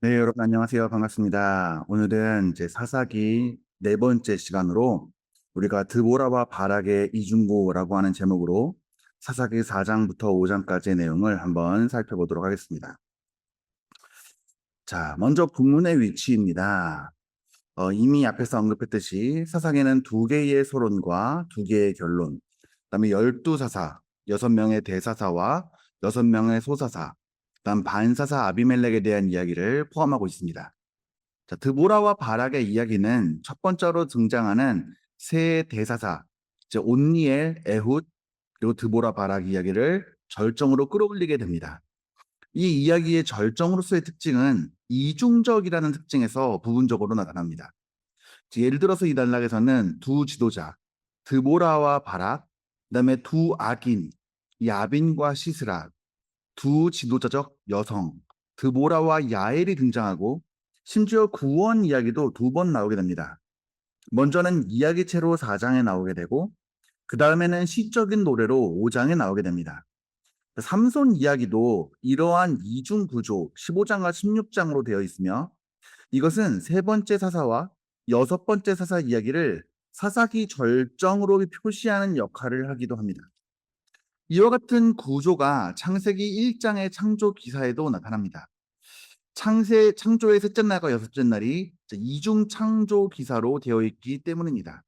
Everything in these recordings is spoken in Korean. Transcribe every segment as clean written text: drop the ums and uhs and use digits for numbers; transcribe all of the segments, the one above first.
네, 여러분 안녕하세요. 반갑습니다. 오늘은 이제 사사기 네 번째 시간으로 우리가 드보라와 바락의 이중고라고 하는 제목으로 사사기 4장부터 5장까지의 내용을 한번 살펴보도록 하겠습니다. 자, 먼저 본문의 위치입니다. 이미 앞에서 언급했듯이 사사기는 두 개의 서론과 두 개의 결론, 그다음에 12사사, 6명의 대사사와 6명의 소사사, 그다음 반사사 아비멜렉에 대한 이야기를 포함하고 있습니다. 자, 드보라와 바락의 이야기는 첫 번째로 등장하는 세 대사사, 이제 온니엘, 에훗, 그리고 드보라 바락 이야기를 절정으로 끌어올리게 됩니다. 이 이야기의 절정으로서의 특징은 이중적이라는 특징에서 부분적으로 나타납니다. 예를 들어서 이 단락에서는 두 지도자, 드보라와 바락, 그다음에 두 악인, 야빈과 시스라, 두 지도자적 여성, 드보라와 야엘이 등장하고 심지어 구원 이야기도 두 번 나오게 됩니다. 먼저는 이야기체로 4장에 나오게 되고 그 다음에는 시적인 노래로 5장에 나오게 됩니다. 삼손 이야기도 이러한 이중 구조 15장과 16장으로 되어 있으며 이것은 세 번째 사사와 여섯 번째 사사 이야기를 사사기 절정으로 표시하는 역할을 하기도 합니다. 이와 같은 구조가 창세기 1장의 창조 기사에도 나타납니다. 창조의 셋째 날과 여섯째 날이 이중 창조 기사로 되어 있기 때문입니다.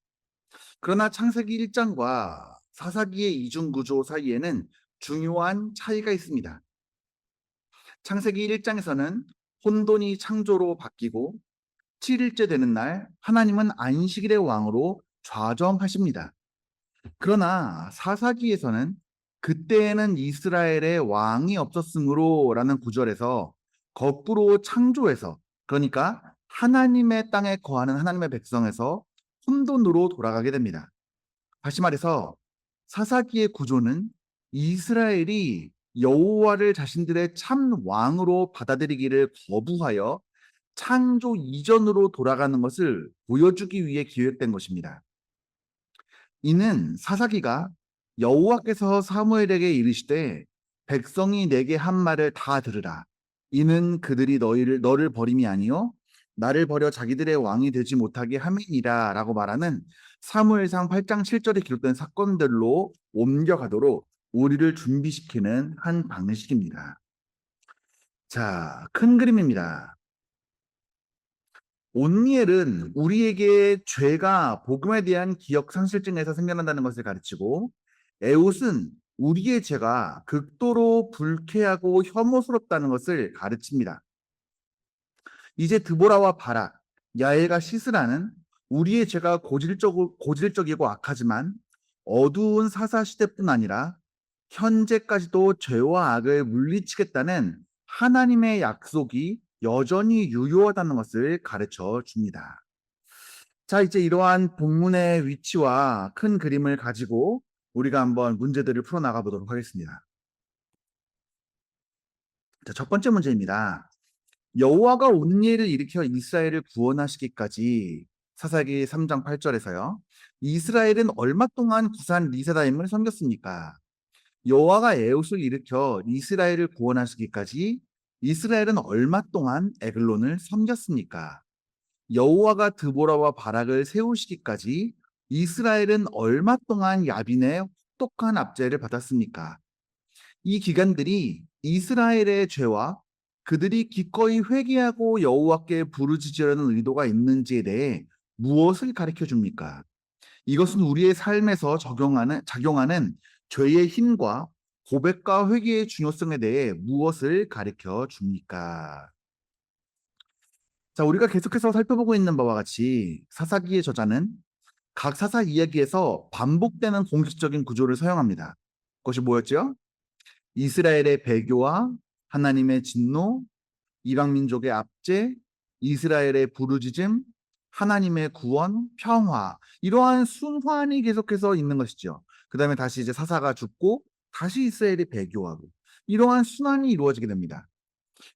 그러나 창세기 1장과 사사기의 이중 구조 사이에는 중요한 차이가 있습니다. 창세기 1장에서는 혼돈이 창조로 바뀌고 7일째 되는 날 하나님은 안식일의 왕으로 좌정하십니다. 그러나 사사기에서는 그때에는 이스라엘의 왕이 없었으므로 라는 구절에서 거꾸로 창조해서, 그러니까 하나님의 땅에 거하는 하나님의 백성에서 혼돈으로 돌아가게 됩니다. 다시 말해서 사사기의 구조는 이스라엘이 여호와를 자신들의 참 왕으로 받아들이기를 거부하여 창조 이전으로 돌아가는 것을 보여주기 위해 기획된 것입니다. 이는 사사기가 여호와께서 사무엘에게 이르시되 백성이 내게 한 말을 다 들으라. 이는 그들이 너를 버림이 아니요 나를 버려 자기들의 왕이 되지 못하게 함이니라 라고 말하는 사무엘상 8장 7절에 기록된 사건들로 옮겨가도록 우리를 준비시키는 한 방식입니다. 자, 큰 그림입니다. 온니엘은 우리에게 죄가 복음에 대한 기억 상실증에서 생겨난다는 것을 가르치고 에웃은 우리의 죄가 극도로 불쾌하고 혐오스럽다는 것을 가르칩니다. 이제 드보라와 바락, 야엘과 시스라는 우리의 죄가 고질적이고 악하지만 어두운 사사 시대뿐 아니라 현재까지도 죄와 악을 물리치겠다는 하나님의 약속이 여전히 유효하다는 것을 가르쳐 줍니다. 자, 이제 이러한 본문의 위치와 큰 그림을 가지고 우리가 한번 문제들을 풀어나가 보도록 하겠습니다. 자, 첫 번째 문제입니다. 여호와가 온니엘을 일으켜 이스라엘을 구원하시기까지 사사기 3장 8절에서요. 이스라엘은 얼마 동안 구산 리세다임을 섬겼습니까? 여호와가 에웃을 일으켜 이스라엘을 구원하시기까지 이스라엘은 얼마 동안 에글론을 섬겼습니까? 여호와가 드보라와 바락을 세우시기까지 이스라엘은 얼마 동안 야빈의 혹독한 압제를 받았습니까? 이 기간들이 이스라엘의 죄와 그들이 기꺼이 회개하고 여호와께 부르짖으려는 의도가 있는지에 대해 무엇을 가르쳐 줍니까? 이것은 우리의 삶에서 작용하는 죄의 힘과 고백과 회개의 중요성에 대해 무엇을 가르쳐 줍니까? 자, 우리가 계속해서 살펴보고 있는 바와 같이 사사기의 저자는 각 사사 이야기에서 반복되는 공식적인 구조를 사용합니다. 그것이 뭐였죠? 이스라엘의 배교와 하나님의 진노, 이방 민족의 압제, 이스라엘의 부르짖음, 하나님의 구원, 평화, 이러한 순환이 계속해서 있는 것이죠. 그 다음에 다시 이제 사사가 죽고 다시 이스라엘이 배교하고 이러한 순환이 이루어지게 됩니다.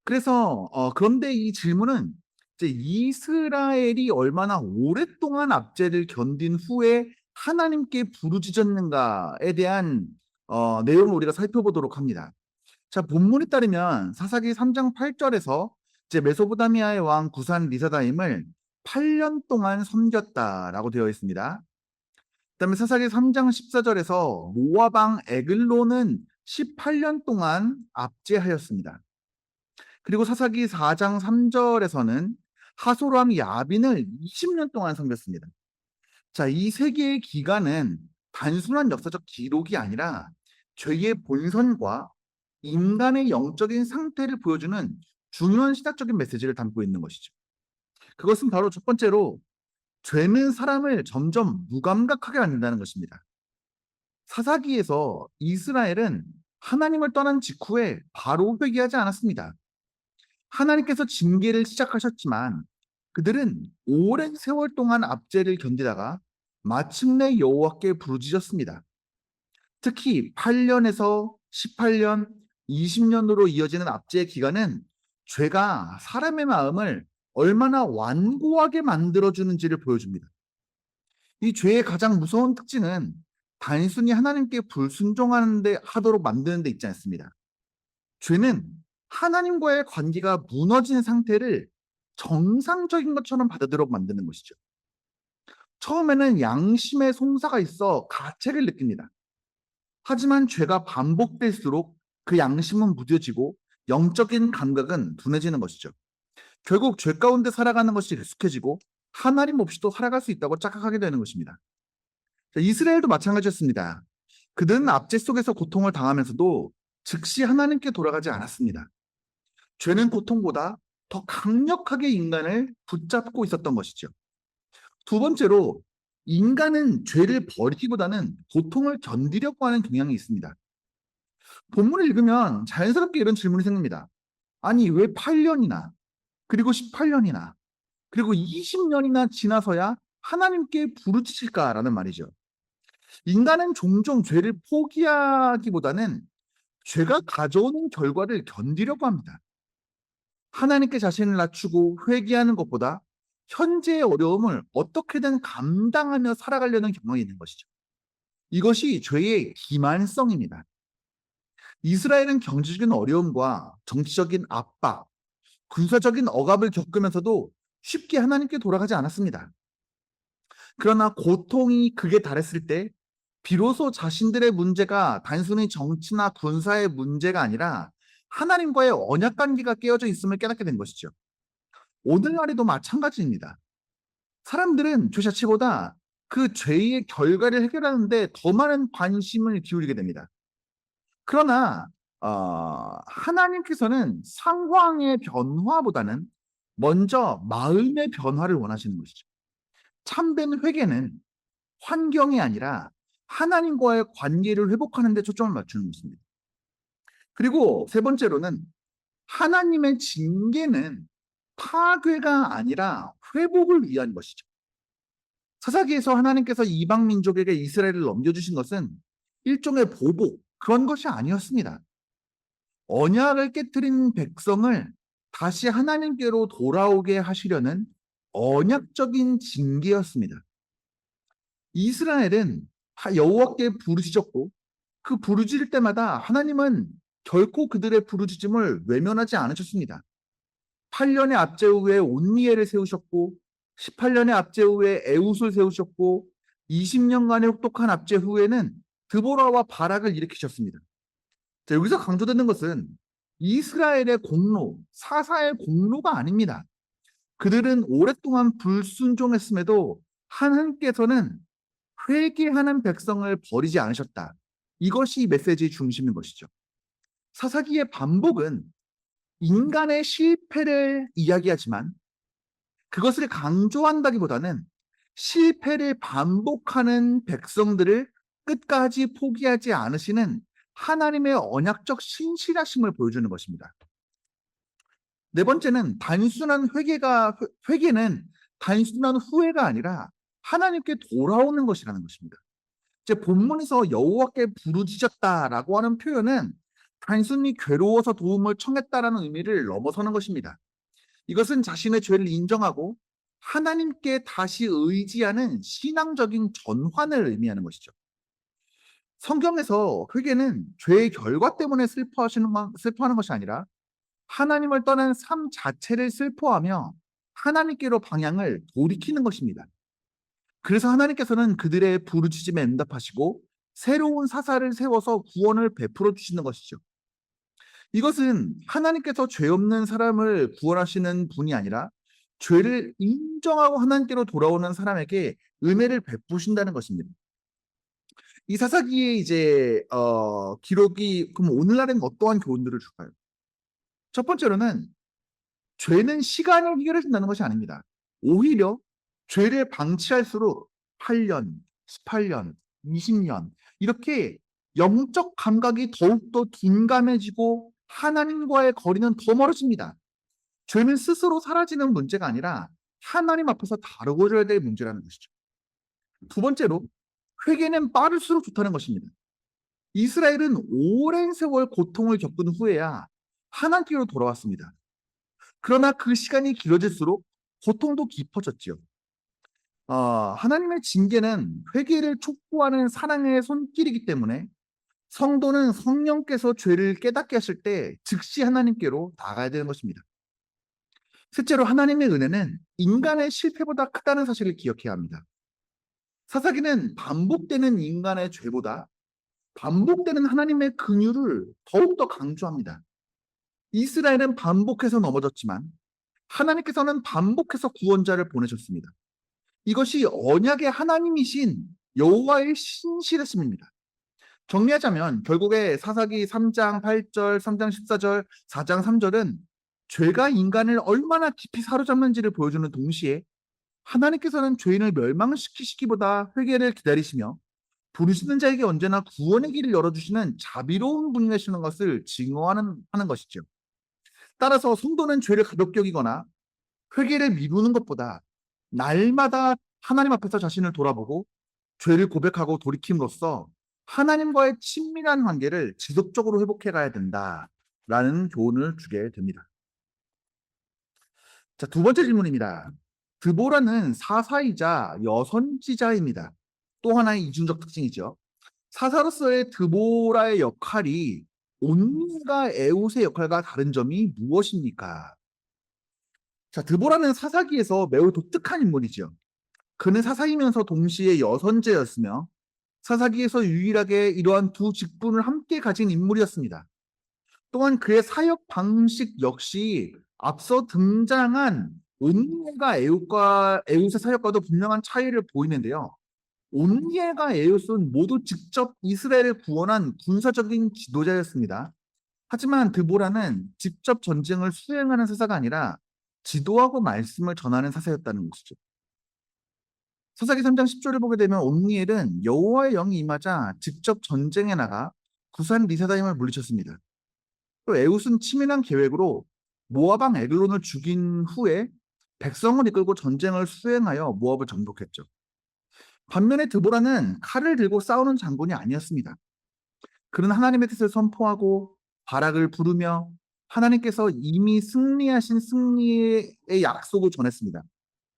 그래서 그런데 이 질문은 이제 이스라엘이 얼마나 오랫동안 압제를 견딘 후에 하나님께 부르짖었는가에 대한 내용을 우리가 살펴보도록 합니다. 자, 본문에 따르면 사사기 3장 8절에서 이제 메소포타미아의 왕 구산 리사다임을 8년 동안 섬겼다라고 되어 있습니다. 그다음에 사사기 3장 14절에서 모압 왕 에글론은 18년 동안 압제하였습니다. 그리고 사사기 4장 3절에서는 하소람 야빈을 20년 동안 섬겼습니다. 자, 이 세 개의 기간은 단순한 역사적 기록이 아니라 죄의 본선과 인간의 영적인 상태를 보여주는 중요한 신학적인 메시지를 담고 있는 것이죠. 그것은 바로 첫 번째로 죄는 사람을 점점 무감각하게 만든다는 것입니다. 사사기에서 이스라엘은 하나님을 떠난 직후에 바로 회개하지 않았습니다. 하나님께서 징계를 시작하셨지만 그들은 오랜 세월 동안 압제를 견디다가 마침내 여호와께 부르짖었습니다. 특히 8년에서 18년, 20년으로 이어지는 압제의 기간은 죄가 사람의 마음을 얼마나 완고하게 만들어주는지를 보여줍니다. 이 죄의 가장 무서운 특징은 단순히 하나님께 불순종하는데 하도록 만드는 데 있지 않습니다. 죄는 하나님과의 관계가 무너진 상태를 정상적인 것처럼 받아들여 만드는 것이죠. 처음에는 양심의 송사가 있어 가책을 느낍니다. 하지만 죄가 반복될수록 그 양심은 무뎌지고 영적인 감각은 둔해지는 것이죠. 결국 죄 가운데 살아가는 것이 익숙해지고 하나님 없이도 살아갈 수 있다고 착각하게 되는 것입니다. 이스라엘도 마찬가지였습니다. 그들은 압제 속에서 고통을 당하면서도 즉시 하나님께 돌아가지 않았습니다. 죄는 고통보다 더 강력하게 인간을 붙잡고 있었던 것이죠. 두 번째로 인간은 죄를 버리기보다는 고통을 견디려고 하는 경향이 있습니다. 본문을 읽으면 자연스럽게 이런 질문이 생깁니다. 아니, 왜 8년이나, 그리고 18년이나, 그리고 20년이나 지나서야 하나님께 부르짖을까라는 말이죠. 인간은 종종 죄를 포기하기보다는 죄가 가져오는 결과를 견디려고 합니다. 하나님께 자신을 낮추고 회개하는 것보다 현재의 어려움을 어떻게든 감당하며 살아가려는 경향이 있는 것이죠. 이것이 죄의 기만성입니다. 이스라엘은 경제적인 어려움과 정치적인 압박, 군사적인 억압을 겪으면서도 쉽게 하나님께 돌아가지 않았습니다. 그러나 고통이 극에 달했을 때 비로소 자신들의 문제가 단순히 정치나 군사의 문제가 아니라 하나님과의 언약 관계가 깨어져 있음을 깨닫게 된 것이죠. 오늘날에도 마찬가지입니다. 사람들은 죄 자체보다 그 죄의 결과를 해결하는데 더 많은 관심을 기울이게 됩니다. 그러나 하나님께서는 상황의 변화보다는 먼저 마음의 변화를 원하시는 것이죠. 참된 회개는 환경이 아니라 하나님과의 관계를 회복하는 데 초점을 맞추는 것입니다. 그리고 세 번째로는 하나님의 징계는 파괴가 아니라 회복을 위한 것이죠. 사사기에서 하나님께서 이방 민족에게 이스라엘을 넘겨주신 것은 일종의 보복, 그런 것이 아니었습니다. 언약을 깨뜨린 백성을 다시 하나님께로 돌아오게 하시려는 언약적인 징계였습니다. 이스라엘은 여호와께 부르짖었고 그 부르짖을 때마다 하나님은 결코 그들의 부르짖음을 외면하지 않으셨습니다. 8년의 압제 후에 온니엘을 세우셨고 18년의 압제 후에 에웃을 세우셨고 20년간의 혹독한 압제 후에는 드보라와 바락을 일으키셨습니다. 자, 여기서 강조되는 것은 이스라엘의 공로, 사사의 공로가 아닙니다. 그들은 오랫동안 불순종했음에도 하나님께서는 회개하는 백성을 버리지 않으셨다. 이것이 메시지의 중심인 것이죠. 사사기의 반복은 인간의 실패를 이야기하지만 그것을 강조한다기보다는 실패를 반복하는 백성들을 끝까지 포기하지 않으시는 하나님의 언약적 신실하심을 보여주는 것입니다. 네 번째는 회개는 단순한 후회가 아니라 하나님께 돌아오는 것이라는 것입니다. 이제 본문에서 여호와께 부르짖었다라고 하는 표현은 단순히 괴로워서 도움을 청했다라는 의미를 넘어서는 것입니다. 이것은 자신의 죄를 인정하고 하나님께 다시 의지하는 신앙적인 전환을 의미하는 것이죠. 성경에서 회개는 죄의 결과 때문에 슬퍼하는 것이 아니라 하나님을 떠난 삶 자체를 슬퍼하며 하나님께로 방향을 돌이키는 것입니다. 그래서 하나님께서는 그들의 부르짖음에 응답하시고 새로운 사사를 세워서 구원을 베풀어 주시는 것이죠. 이것은 하나님께서 죄 없는 사람을 구원하시는 분이 아니라 죄를 인정하고 하나님께로 돌아오는 사람에게 은혜를 베푸신다는 것입니다. 이 사사기의 기록이 그럼 오늘날에는 어떠한 교훈들을 줄까요? 첫 번째로는 죄는 시간이 해결해 준다는 것이 아닙니다. 오히려 죄를 방치할수록 8년, 18년, 20년 이렇게 영적 감각이 더욱더 둔감해지고 하나님과의 거리는 더 멀어집니다. 죄는 스스로 사라지는 문제가 아니라 하나님 앞에서 다루어져야 될 문제라는 것이죠. 두 번째로 회개는 빠를수록 좋다는 것입니다. 이스라엘은 오랜 세월 고통을 겪은 후에야 하나님께로 돌아왔습니다. 그러나 그 시간이 길어질수록 고통도 깊어졌지요. 하나님의 징계는 회개를 촉구하는 사랑의 손길이기 때문에 성도는 성령께서 죄를 깨닫게 하실 때 즉시 하나님께로 나가야 되는 것입니다. 셋째로 하나님의 은혜는 인간의 실패보다 크다는 사실을 기억해야 합니다. 사사기는 반복되는 인간의 죄보다 반복되는 하나님의 긍휼을 더욱더 강조합니다. 이스라엘은 반복해서 넘어졌지만 하나님께서는 반복해서 구원자를 보내셨습니다. 이것이 언약의 하나님이신 여호와의 신실하심입니다. 정리하자면 결국에 사사기 3장 8절, 3장 14절, 4장 3절은 죄가 인간을 얼마나 깊이 사로잡는지를 보여주는 동시에 하나님께서는 죄인을 멸망시키시기보다 회개를 기다리시며 부르시는 자에게 언제나 구원의 길을 열어주시는 자비로운 분이시는 것을 증거하는 것이죠. 따라서 성도는 죄를 가볍게 여기거나 회개를 미루는 것보다 날마다 하나님 앞에서 자신을 돌아보고 죄를 고백하고 돌이킴으로써 하나님과의 친밀한 관계를 지속적으로 회복해 가야 된다라는 교훈을 주게 됩니다. 자, 두 번째 질문입니다. 드보라는 사사이자 여선지자입니다. 또 하나의 이중적 특징이죠. 사사로서의 드보라의 역할이 온니가 에웃의 역할과 다른 점이 무엇입니까? 자, 드보라는 사사기에서 매우 독특한 인물이죠. 그는 사사이면서 동시에 여선제였으며 사사기에서 유일하게 이러한 두 직분을 함께 가진 인물이었습니다. 또한 그의 사역 방식 역시 앞서 등장한 온니엘과 에웃의 사역과도 분명한 차이를 보이는데요. 온니엘과 에웃은 모두 직접 이스라엘을 구원한 군사적인 지도자였습니다. 하지만 드보라는 직접 전쟁을 수행하는 사사가 아니라 지도하고 말씀을 전하는 사사였다는 것이죠. 사사기 3장 10절을 보게 되면 온니엘은 여호와의 영이 임하자 직접 전쟁에 나가 구산 리사다임을 물리쳤습니다. 또 에웃은 치밀한 계획으로 모압 왕 에글론을 죽인 후에 백성을 이끌고 전쟁을 수행하여 모압을 정복했죠. 반면에 드보라는 칼을 들고 싸우는 장군이 아니었습니다. 그는 하나님의 뜻을 선포하고 바락을 부르며 하나님께서 이미 승리하신 승리의 약속을 전했습니다.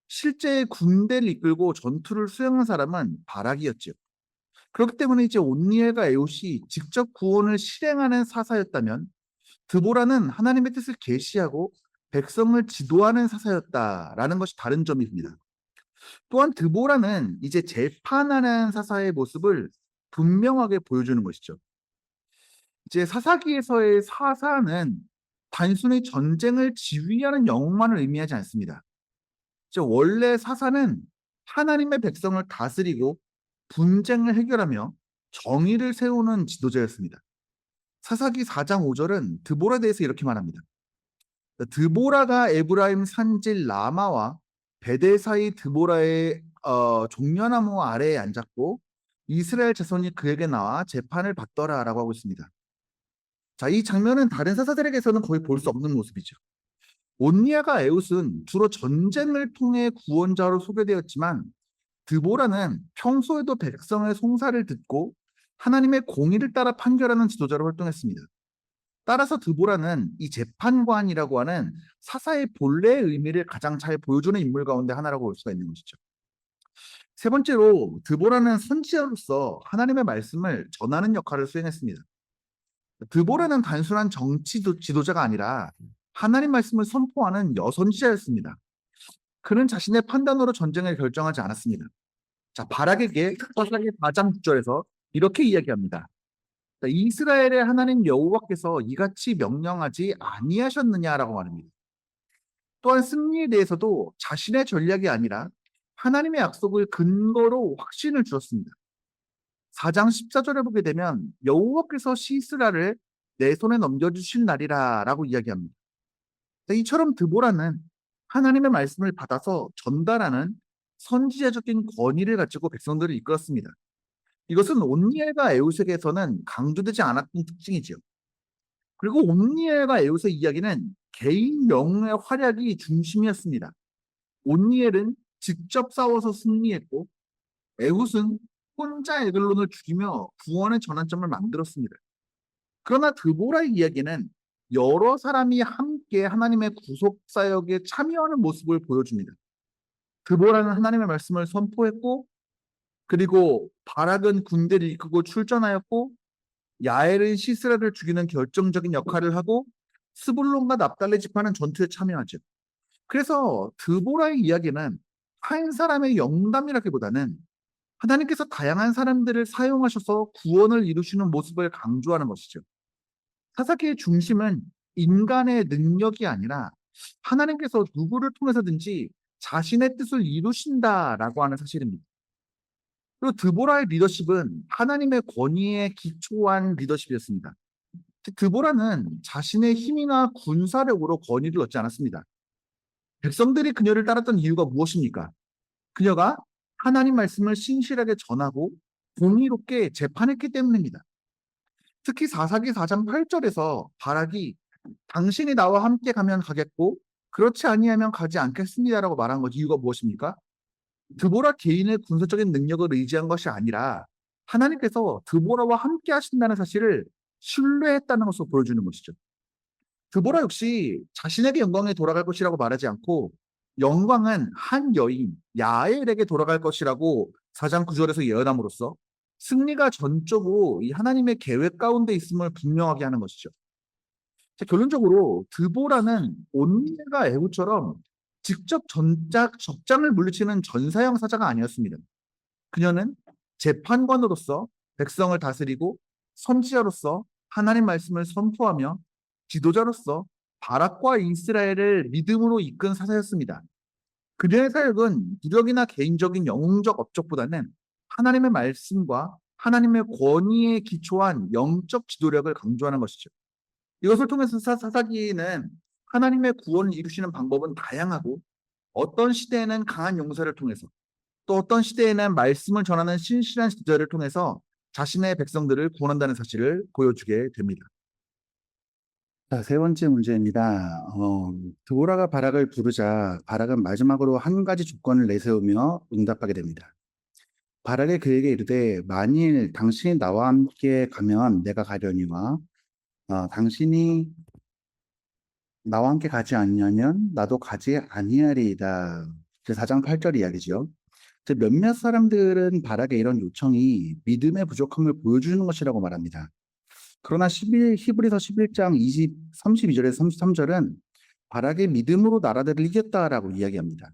실제 군대를 이끌고 전투를 수행한 사람은 바락이었죠. 그렇기 때문에 이제 온니엘과 에웃이 직접 구원을 실행하는 사사였다면 드보라는 하나님의 뜻을 계시하고 백성을 지도하는 사사였다라는 것이 다른 점입니다. 또한 드보라는 이제 재판하는 사사의 모습을 분명하게 보여주는 것이죠. 이제 사사기에서의 사사는 단순히 전쟁을 지휘하는 영웅만을 의미하지 않습니다. 원래 사사는 하나님의 백성을 다스리고 분쟁을 해결하며 정의를 세우는 지도자였습니다. 사사기 4장 5절은 드보라에 대해서 이렇게 말합니다. 드보라가 에브라임 산질 라마와 베델 사이 드보라의 종려나무 아래에 앉았고 이스라엘 자손이 그에게 나와 재판을 받더라라고 하고 있습니다. 자, 이 장면은 다른 사사들에게서는 거의 볼 수 없는 모습이죠. 온니아가 에웃은 주로 전쟁을 통해 구원자로 소개되었지만 드보라는 평소에도 백성의 송사를 듣고 하나님의 공의를 따라 판결하는 지도자로 활동했습니다. 따라서 드보라는 이 재판관이라고 하는 사사의 본래의 의미를 가장 잘 보여주는 인물 가운데 하나라고 볼 수가 있는 것이죠. 세 번째로 드보라는 선지자로서 하나님의 말씀을 전하는 역할을 수행했습니다. 드보라는 단순한 정치 지도자가 아니라 하나님 말씀을 선포하는 여선지자였습니다. 그는 자신의 판단으로 전쟁을 결정하지 않았습니다. 자, 바락에게 사사기 4장 9절에서 이렇게 이야기합니다. 자, 이스라엘의 하나님 여호와께서 이같이 명령하지 아니하셨느냐라고 말합니다. 또한 승리에 대해서도 자신의 전략이 아니라 하나님의 약속을 근거로 확신을 주었습니다. 4장 14절에 보게 되면 여호와께서 시스라를 내 손에 넘겨주실 날이라 라고 이야기합니다. 이처럼 드보라는 하나님의 말씀을 받아서 전달하는 선지자적인 권위를 가지고 백성들을 이끌었습니다. 이것은 온니엘과 에우색에서는 강조되지 않았던 특징이지요. 그리고 온니엘과 에우색 이야기는 개인 영웅의 활약이 중심이었습니다. 온니엘은 직접 싸워서 승리했고 에훗은 혼자 에글론을 죽이며 구원의 전환점을 만들었습니다. 그러나 드보라의 이야기는 여러 사람이 함께 하나님의 구속 사역에 참여하는 모습을 보여줍니다. 드보라는 하나님의 말씀을 선포했고, 그리고 바락은 군대를 이끌고 출전하였고, 야엘은 시스라를 죽이는 결정적인 역할을 하고, 스불론과 납달리 지파는 전투에 참여하죠. 그래서 드보라의 이야기는 한 사람의 영담이라기보다는 하나님께서 다양한 사람들을 사용하셔서 구원을 이루시는 모습을 강조하는 것이죠. 사사기의 중심은 인간의 능력이 아니라 하나님께서 누구를 통해서든지 자신의 뜻을 이루신다라고 하는 사실입니다. 그리고 드보라의 리더십은 하나님의 권위에 기초한 리더십이었습니다. 드보라는 자신의 힘이나 군사력으로 권위를 얻지 않았습니다. 백성들이 그녀를 따랐던 이유가 무엇입니까? 그녀가 하나님 말씀을 신실하게 전하고 공의롭게 재판했기 때문입니다. 특히 사사기 4장 8절에서 바락이 당신이 나와 함께 가면 가겠고 그렇지 아니하면 가지 않겠습니다라고 말한 것 이유가 무엇입니까? 드보라 개인의 군사적인 능력을 의지한 것이 아니라 하나님께서 드보라와 함께 하신다는 사실을 신뢰했다는 것을 보여주는 것이죠. 드보라 역시 자신에게 영광이 돌아갈 것이라고 말하지 않고 영광은 한 여인 야엘에게 돌아갈 것이라고 4장 9절에서 예언함으로써 승리가 전적으로 이 하나님의 계획 가운데 있음을 분명하게 하는 것이죠. 자, 결론적으로 드보라는 온니엘과 에훗처럼 직접 적장을 물리치는 전사형 사자가 아니었습니다. 그녀는 재판관으로서 백성을 다스리고 선지자로서 하나님 말씀을 선포하며 지도자로서 바락과 이스라엘을 믿음으로 이끈 사사였습니다. 그녀의 사역은 무력이나 개인적인 영웅적 업적보다는 하나님의 말씀과 하나님의 권위에 기초한 영적 지도력을 강조하는 것이죠. 이것을 통해서 사사기는 하나님의 구원을 이루시는 방법은 다양하고 어떤 시대에는 강한 용사를 통해서 또 어떤 시대에는 말씀을 전하는 신실한 지도자를 통해서 자신의 백성들을 구원한다는 사실을 보여주게 됩니다. 자, 세 번째 문제입니다. 드보라가 바락을 부르자 바락은 마지막으로 한 가지 조건을 내세우며 응답하게 됩니다. 바락이 그에게 이르되 만일 당신이 나와 함께 가면 내가 가려니와 당신이 나와 함께 가지 아니하면 나도 가지 아니하리이다. 4장 8절 이야기죠. 몇몇 사람들은 바락의 이런 요청이 믿음의 부족함을 보여주는 것이라고 말합니다. 그러나 히브리서 11장 32절에서 33절은 바락의 믿음으로 나라들을 이겼다라고 이야기합니다.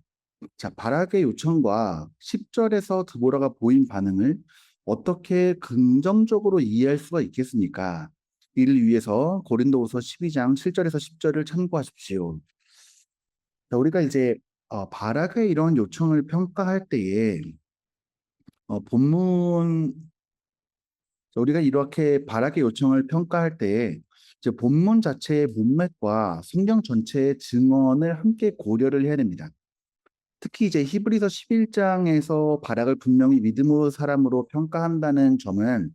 자, 바락의 요청과 10절에서 드보라가 보인 반응을 어떻게 긍정적으로 이해할 수가 있겠습니까? 이를 위해서 고린도후서 12장 7절에서 10절을 참고하십시오. 자, 우리가 이제 바락의 이런 요청을 평가할 때에 우리가 이렇게 바락의 요청을 평가할 때에 이제 본문 자체의 문맥과 성경 전체의 증언을 함께 고려를 해야 됩니다. 특히 이제 히브리서 11장에서 바락을 분명히 믿음으로 사람으로 평가한다는 점은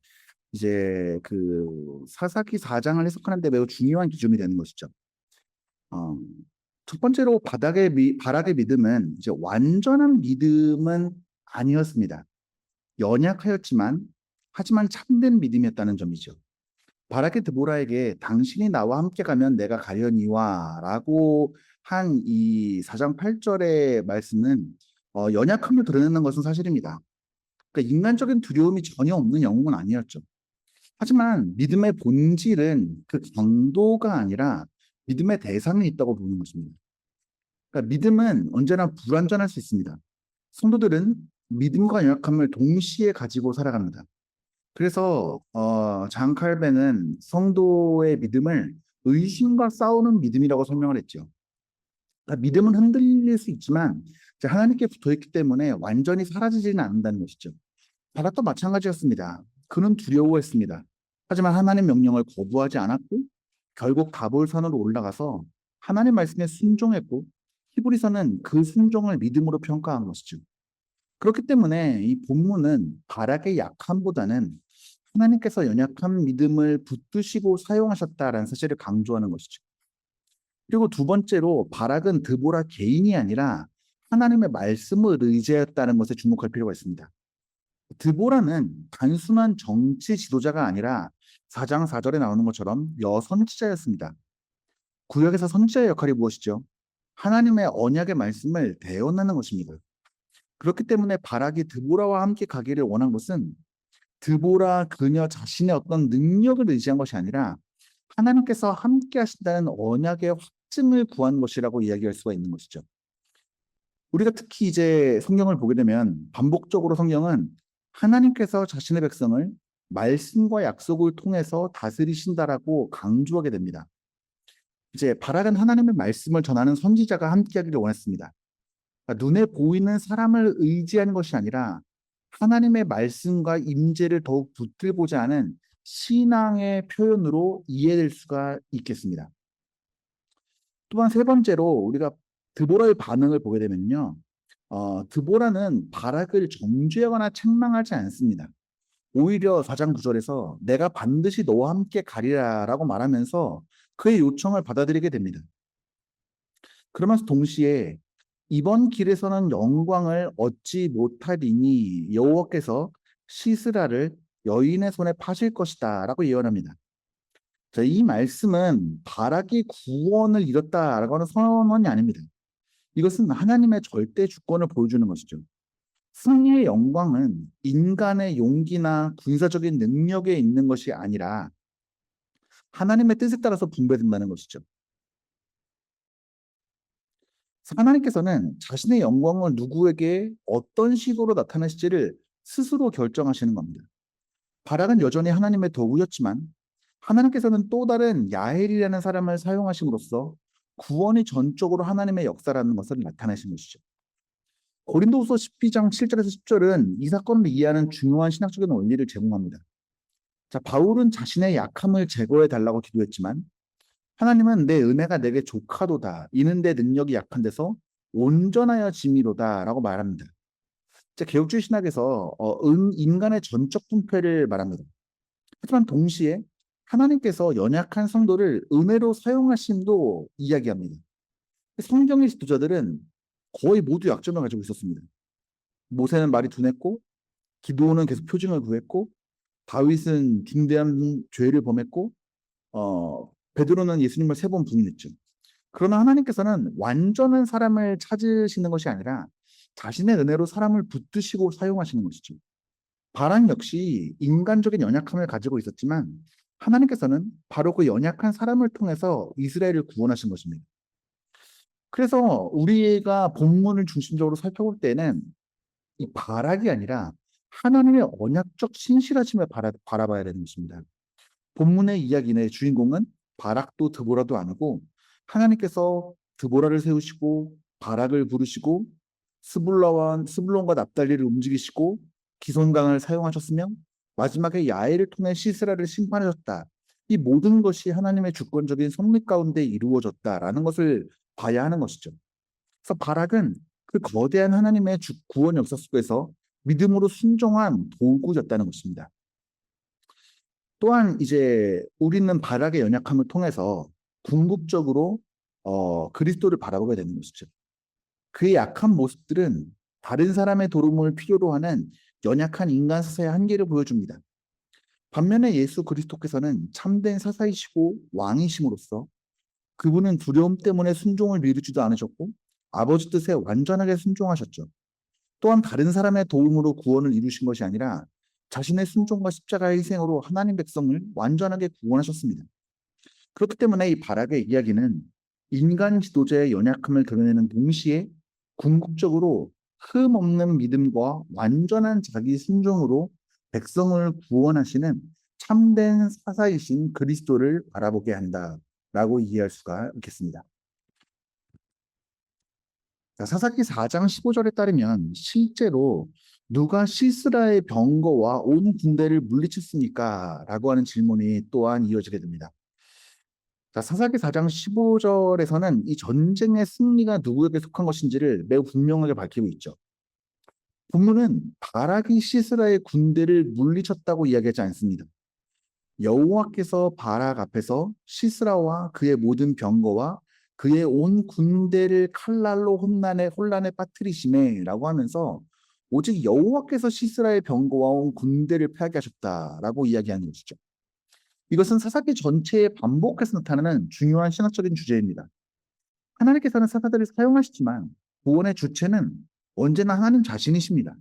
이제 그 사사기 4장을 해석하는 데 매우 중요한 기준이 되는 것이죠. 첫 번째로 바락의 믿음은 이제 완전한 믿음은 아니었습니다. 연약하였지만 하지만 참된 믿음이었다는 점이죠. 바락의 드보라에게 당신이 나와 함께 가면 내가 가려니와 라고 한 이 4장 8절의 말씀은 연약함을 드러내는 것은 사실입니다. 그러니까 인간적인 두려움이 전혀 없는 영웅은 아니었죠. 하지만 믿음의 본질은 그 강도가 아니라 믿음의 대상이 있다고 보는 것입니다. 그러니까 믿음은 언제나 불완전할 수 있습니다. 성도들은 믿음과 연약함을 동시에 가지고 살아갑니다. 그래서 장 칼벤은 성도의 믿음을 의심과 싸우는 믿음이라고 설명을 했죠. 그러니까 믿음은 흔들릴 수 있지만 이제 하나님께 붙어 있기 때문에 완전히 사라지지는 않는다는 것이죠. 바락도 마찬가지였습니다. 그는 두려워했습니다. 하지만 하나님 명령을 거부하지 않았고 결국 다볼산으로 올라가서 하나님 말씀에 순종했고 히브리서는 그 순종을 믿음으로 평가한 것이죠. 그렇기 때문에 이 본문은 바락의 약함보다는 하나님께서 연약한 믿음을 붙드시고 사용하셨다라는 사실을 강조하는 것이죠. 그리고 두 번째로 바락은 드보라 개인이 아니라 하나님의 말씀을 의지했다는 것에 주목할 필요가 있습니다. 드보라는 단순한 정치 지도자가 아니라 4장 4절에 나오는 것처럼 여선지자였습니다. 구약에서 선지자의 역할이 무엇이죠? 하나님의 언약의 말씀을 대언하는 것입니다. 그렇기 때문에 바락이 드보라와 함께 가기를 원한 것은 드보라 그녀 자신의 어떤 능력을 의지한 것이 아니라 하나님께서 함께 하신다는 언약의 확증을 구한 것이라고 이야기할 수가 있는 것이죠. 우리가 특히 이제 성경을 보게 되면 반복적으로 성경은 하나님께서 자신의 백성을 말씀과 약속을 통해서 다스리신다라고 강조하게 됩니다. 이제 바락은 하나님의 말씀을 전하는 선지자가 함께하기를 원했습니다. 그러니까 눈에 보이는 사람을 의지하는 것이 아니라 하나님의 말씀과 임재를 더욱 붙들고자 하는 신앙의 표현으로 이해될 수가 있겠습니다. 또한 세 번째로 우리가 드보라의 반응을 보게 되면요. 드보라는 바락을 정죄하거나 책망하지 않습니다. 오히려 4장 9절에서 내가 반드시 너와 함께 가리라라고 말하면서 그의 요청을 받아들이게 됩니다. 그러면서 동시에 이번 길에서는 영광을 얻지 못하리니 여호와께서 시스라를 여인의 손에 파실 것이다라고 예언합니다. 자, 이 말씀은 바락이 구원을 이뤘다라고 하는 선언이 아닙니다. 이것은 하나님의 절대 주권을 보여주는 것이죠. 승리의 영광은 인간의 용기나 군사적인 능력에 있는 것이 아니라 하나님의 뜻에 따라서 분배된다는 것이죠. 하나님께서는 자신의 영광을 누구에게 어떤 식으로 나타내실지를 스스로 결정하시는 겁니다. 바락은 여전히 하나님의 도구였지만 하나님께서는 또 다른 야헬이라는 사람을 사용하심으로써 구원이 전적으로 하나님의 역사라는 것을 나타내신 것이죠. 고린도후서 12장 7절에서 10절은 이 사건을 이해하는 중요한 신학적인 원리를 제공합니다. 자, 바울은 자신의 약함을 제거해 달라고 기도했지만 하나님은 내 은혜가 내게 족하도다. 이는 내 능력이 약한 데서 온전하여 짐이로다라고 말합니다. 자, 개혁주의 신학에서 인간의 전적 분패를 말합니다. 하지만 동시에 하나님께서 연약한 성도를 은혜로 사용하심도 이야기합니다. 성경의 지도자들은 거의 모두 약점을 가지고 있었습니다. 모세는 말이 둔했고, 기도는 계속 표징을 구했고, 다윗은 중대한 죄를 범했고, 베드로는 예수님을 3번 부인했죠. 그러나 하나님께서는 완전한 사람을 찾으시는 것이 아니라 자신의 은혜로 사람을 붙드시고 사용하시는 것이죠. 바락 역시 인간적인 연약함을 가지고 있었지만 하나님께서는 바로 그 연약한 사람을 통해서 이스라엘을 구원하신 것입니다. 그래서 우리가 본문을 중심적으로 살펴볼 때는 이 바락이 아니라 하나님의 언약적 신실하심을 바라봐야 되는 것입니다. 본문의 이야기의 주인공은 바락도 드보라도 아니고 하나님께서 드보라를 세우시고 바락을 부르시고 스불론과 납달리를 움직이시고 기손강을 사용하셨으며 마지막에 야엘을 통해 시스라를 심판하셨다. 이 모든 것이 하나님의 주권적인 섭리 가운데 이루어졌다라는 것을 봐야 하는 것이죠. 그래서 바락은 그 거대한 하나님의 구원 역사 속에서 믿음으로 순종한 도구였다는 것입니다. 또한 이제 우리는 바락의 연약함을 통해서 궁극적으로 그리스도를 바라보게 되는 것이죠. 그의 약한 모습들은 다른 사람의 도움을 필요로 하는 연약한 인간 사사의 한계를 보여줍니다. 반면에 예수 그리스도께서는 참된 사사이시고 왕이심으로써 그분은 두려움 때문에 순종을 미루지도 않으셨고 아버지 뜻에 완전하게 순종하셨죠. 또한 다른 사람의 도움으로 구원을 이루신 것이 아니라 자신의 순종과 십자가의 희생으로 하나님 백성을 완전하게 구원하셨습니다. 그렇기 때문에 이 바락의 이야기는 인간 지도자의 연약함을 드러내는 동시에 궁극적으로 흠 없는 믿음과 완전한 자기 순종으로 백성을 구원하시는 참된 사사이신 그리스도를 바라보게 한다라고 이해할 수가 있겠습니다. 자, 사사기 4장 15절에 따르면 실제로 누가 시스라의 병거와 온 군대를 물리쳤습니까? 라고 하는 질문이 또한 이어지게 됩니다. 자, 사사기 4장 15절에서는 이 전쟁의 승리가 누구에게 속한 것인지를 매우 분명하게 밝히고 있죠. 본문은 바락이 시스라의 군대를 물리쳤다고 이야기하지 않습니다. 여호와께서 바락 앞에서 시스라와 그의 모든 병거와 그의 온 군대를 칼날로 혼란에 빠뜨리심에라고 하면서 오직 여호와께서 시스라의 병거와 온 군대를 패하게 하셨다라고 이야기하는 것이죠. 이것은 사사기 전체에 반복해서 나타나는 중요한 신학적인 주제입니다. 하나님께서는 사사들을 사용하시지만 구원의 주체는 언제나 하나님 자신이십니다.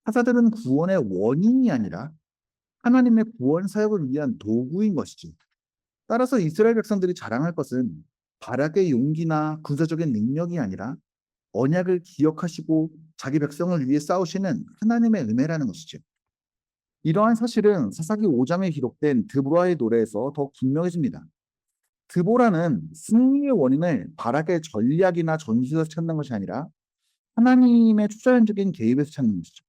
사사들은 구원의 원인이 아니라 하나님의 구원 사역을 위한 도구인 것이죠. 따라서 이스라엘 백성들이 자랑할 것은 바락의 용기나 군사적인 능력이 아니라 언약을 기억하시고 자기 백성을 위해 싸우시는 하나님의 은혜라는 것이죠. 이러한 사실은 사사기 5장에 기록된 드보라의 노래에서 더 분명해집니다. 드보라는 승리의 원인을 바락의 전략이나 전술에서 찾는 것이 아니라 하나님의 투자연적인 개입에서 찾는 것이죠.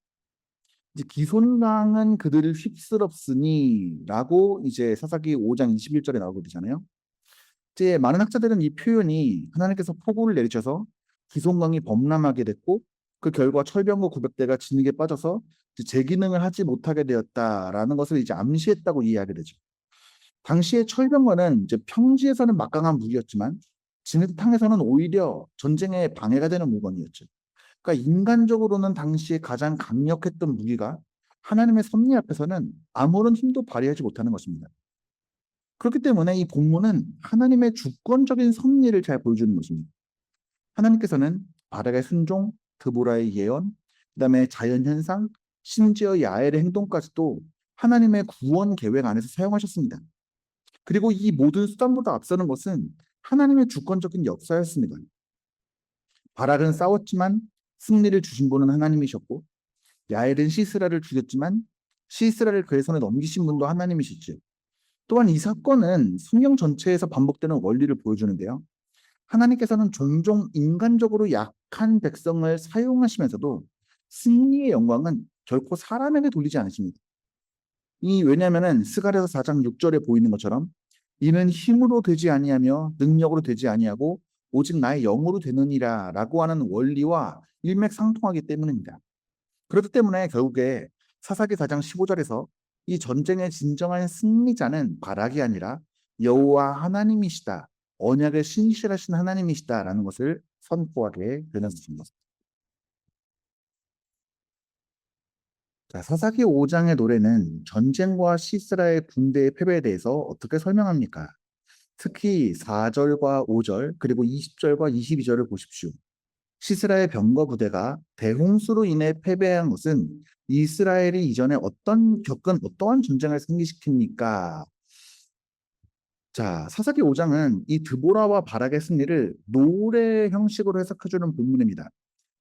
이제 기손강은 그들을 휩쓸었으니라고 이제 사사기 5장 21절에 나오게 되잖아요. 이제 많은 학자들은 이 표현이 하나님께서 폭우를 내리셔서 기손강이 범람하게 됐고 그 결과 철병거 900대가 진흙에 빠져서 제 기능을 하지 못하게 되었다라는 것을 이제 암시했다고 이해하게 되죠. 당시에 철병거는 이제 평지에서는 막강한 무기였지만 진흙탕에서는 오히려 전쟁에 방해가 되는 물건이었죠. 그러니까 인간적으로는 당시에 가장 강력했던 무기가 하나님의 섭리 앞에서는 아무런 힘도 발휘하지 못하는 것입니다. 그렇기 때문에 이 본문은 하나님의 주권적인 섭리를 잘 보여주는 것입니다. 하나님께서는 바락의 순종, 드보라의 예언, 그다음에 자연현상, 심지어 야엘의 행동까지도 하나님의 구원 계획 안에서 사용하셨습니다. 그리고 이 모든 수단보다 앞서는 것은 하나님의 주권적인 역사였습니다. 바락은 싸웠지만 승리를 주신 분은 하나님이셨고 야엘은 시스라를 죽였지만 시스라를 그의 손에 넘기신 분도 하나님이시죠. 또한 이 사건은 성경 전체에서 반복되는 원리를 보여주는데요. 하나님께서는 종종 인간적으로 약한 백성을 사용하시면서도 승리의 영광은 결코 사람에게 돌리지 않으십니다. 왜냐하면 스가랴서 4장 6절에 보이는 것처럼 이는 힘으로 되지 아니하며 능력으로 되지 아니하고 오직 나의 영으로 되느니라 라고 하는 원리와 일맥상통하기 때문입니다. 그렇기 때문에 결국에 사사기 4장 15절에서 이 전쟁의 진정한 승리자는 바락이 아니라 여호와 하나님이시다. 언약을 신실하신 하나님이시다라는 것을 선포하게 되는 것입니다. 자, 사사기 5장의 노래는 전쟁과 시스라의 군대의 패배에 대해서 어떻게 설명합니까? 특히 4절과 5절 그리고 20절과 22절을 보십시오. 시스라의 병거 부대가 대홍수로 인해 패배한 것은 이스라엘이 이전에 겪은 어떠한 전쟁을 상기시킵니까? 자, 사사기 5장은 이 드보라와 바락의 승리를 노래 형식으로 해석해주는 본문입니다.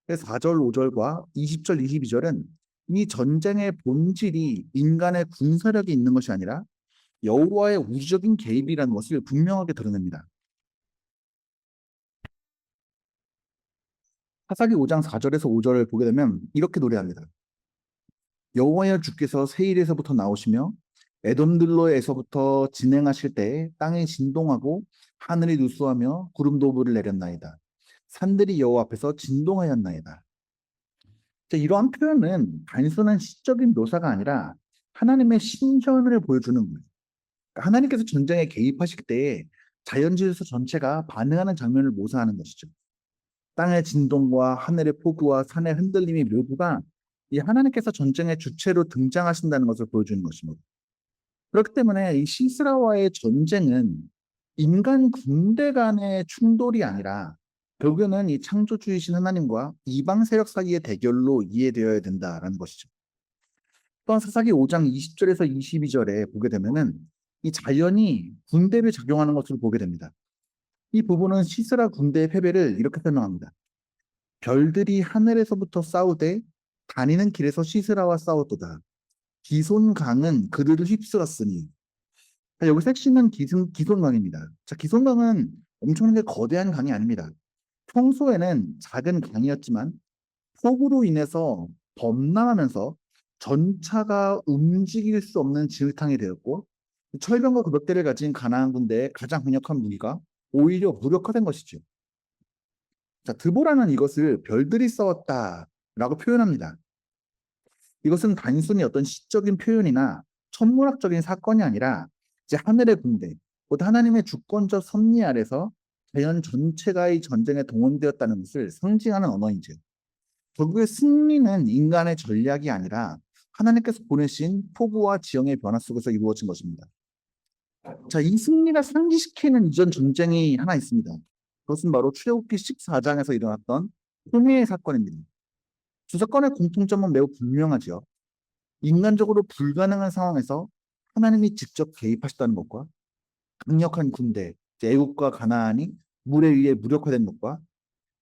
4절, 5절과 20절, 22절은 이 전쟁의 본질이 인간의 군사력이 있는 것이 아니라 여호와의 우주적인 개입이라는 것을 분명하게 드러냅니다. 사사기 5장 4절에서 5절을 보게 되면 이렇게 노래합니다. 여호와여 주께서 세일에서부터 나오시며 에돔들로에서부터 진행하실 때 땅이 진동하고 하늘이 누수하며 구름도 불을 내렸나이다. 산들이 여호와 앞에서 진동하였나이다. 자, 이러한 표현은 단순한 시적인 묘사가 아니라 하나님의 신현을 보여주는 거예요. 그러니까 하나님께서 전쟁에 개입하실 때에 자연질서 전체가 반응하는 장면을 묘사하는 것이죠. 땅의 진동과 하늘의 폭우와 산의 흔들림이 모두가 이 하나님께서 전쟁의 주체로 등장하신다는 것을 보여주는 것입니다. 그렇기 때문에 이 시스라와의 전쟁은 인간 군대 간의 충돌이 아니라 결국에는 이 창조주이신 하나님과 이방 세력 사이의 대결로 이해되어야 된다라는 것이죠. 또한 사사기 5장 20절에서 22절에 보게 되면은 이 자연이 군대를 작용하는 것으로 보게 됩니다. 이 부분은 시스라 군대의 패배를 이렇게 설명합니다. 별들이 하늘에서부터 싸우되 다니는 길에서 시스라와 싸웠도다. 기손강은 그들을 휩쓸었으니. 자, 여기서 핵심은 기손강입니다. 자, 기손강은 엄청나게 거대한 강이 아닙니다. 평소에는 작은 강이었지만 폭우로 인해서 범람하면서 전차가 움직일 수 없는 진흙탕이 되었고 철병과 구벽대를 가진 가나안 군대의 가장 강력한 무기가 오히려 무력화된 것이죠. 자, 드보라는 이것을 별들이 싸웠다라고 표현합니다. 이것은 단순히 어떤 시적인 표현이나 천문학적인 사건이 아니라 이제 하늘의 군대, 곧 하나님의 주권적 섭리 아래서 자연 전체가 이 전쟁에 동원되었다는 것을 상징하는 언어이죠. 결국에 승리는 인간의 전략이 아니라 하나님께서 보내신 폭우와 지형의 변화 속에서 이루어진 것입니다. 자, 이 승리가 상기시키는 이전 전쟁이 하나 있습니다. 그것은 바로 출애굽기 14장에서 일어났던 홍해의 사건입니다. 두 사건의 공통점은 매우 분명하죠. 인간적으로 불가능한 상황에서 하나님이 직접 개입하셨다는 것과 강력한 군대, 애국과 가나안이 물에 의해 무력화된 것과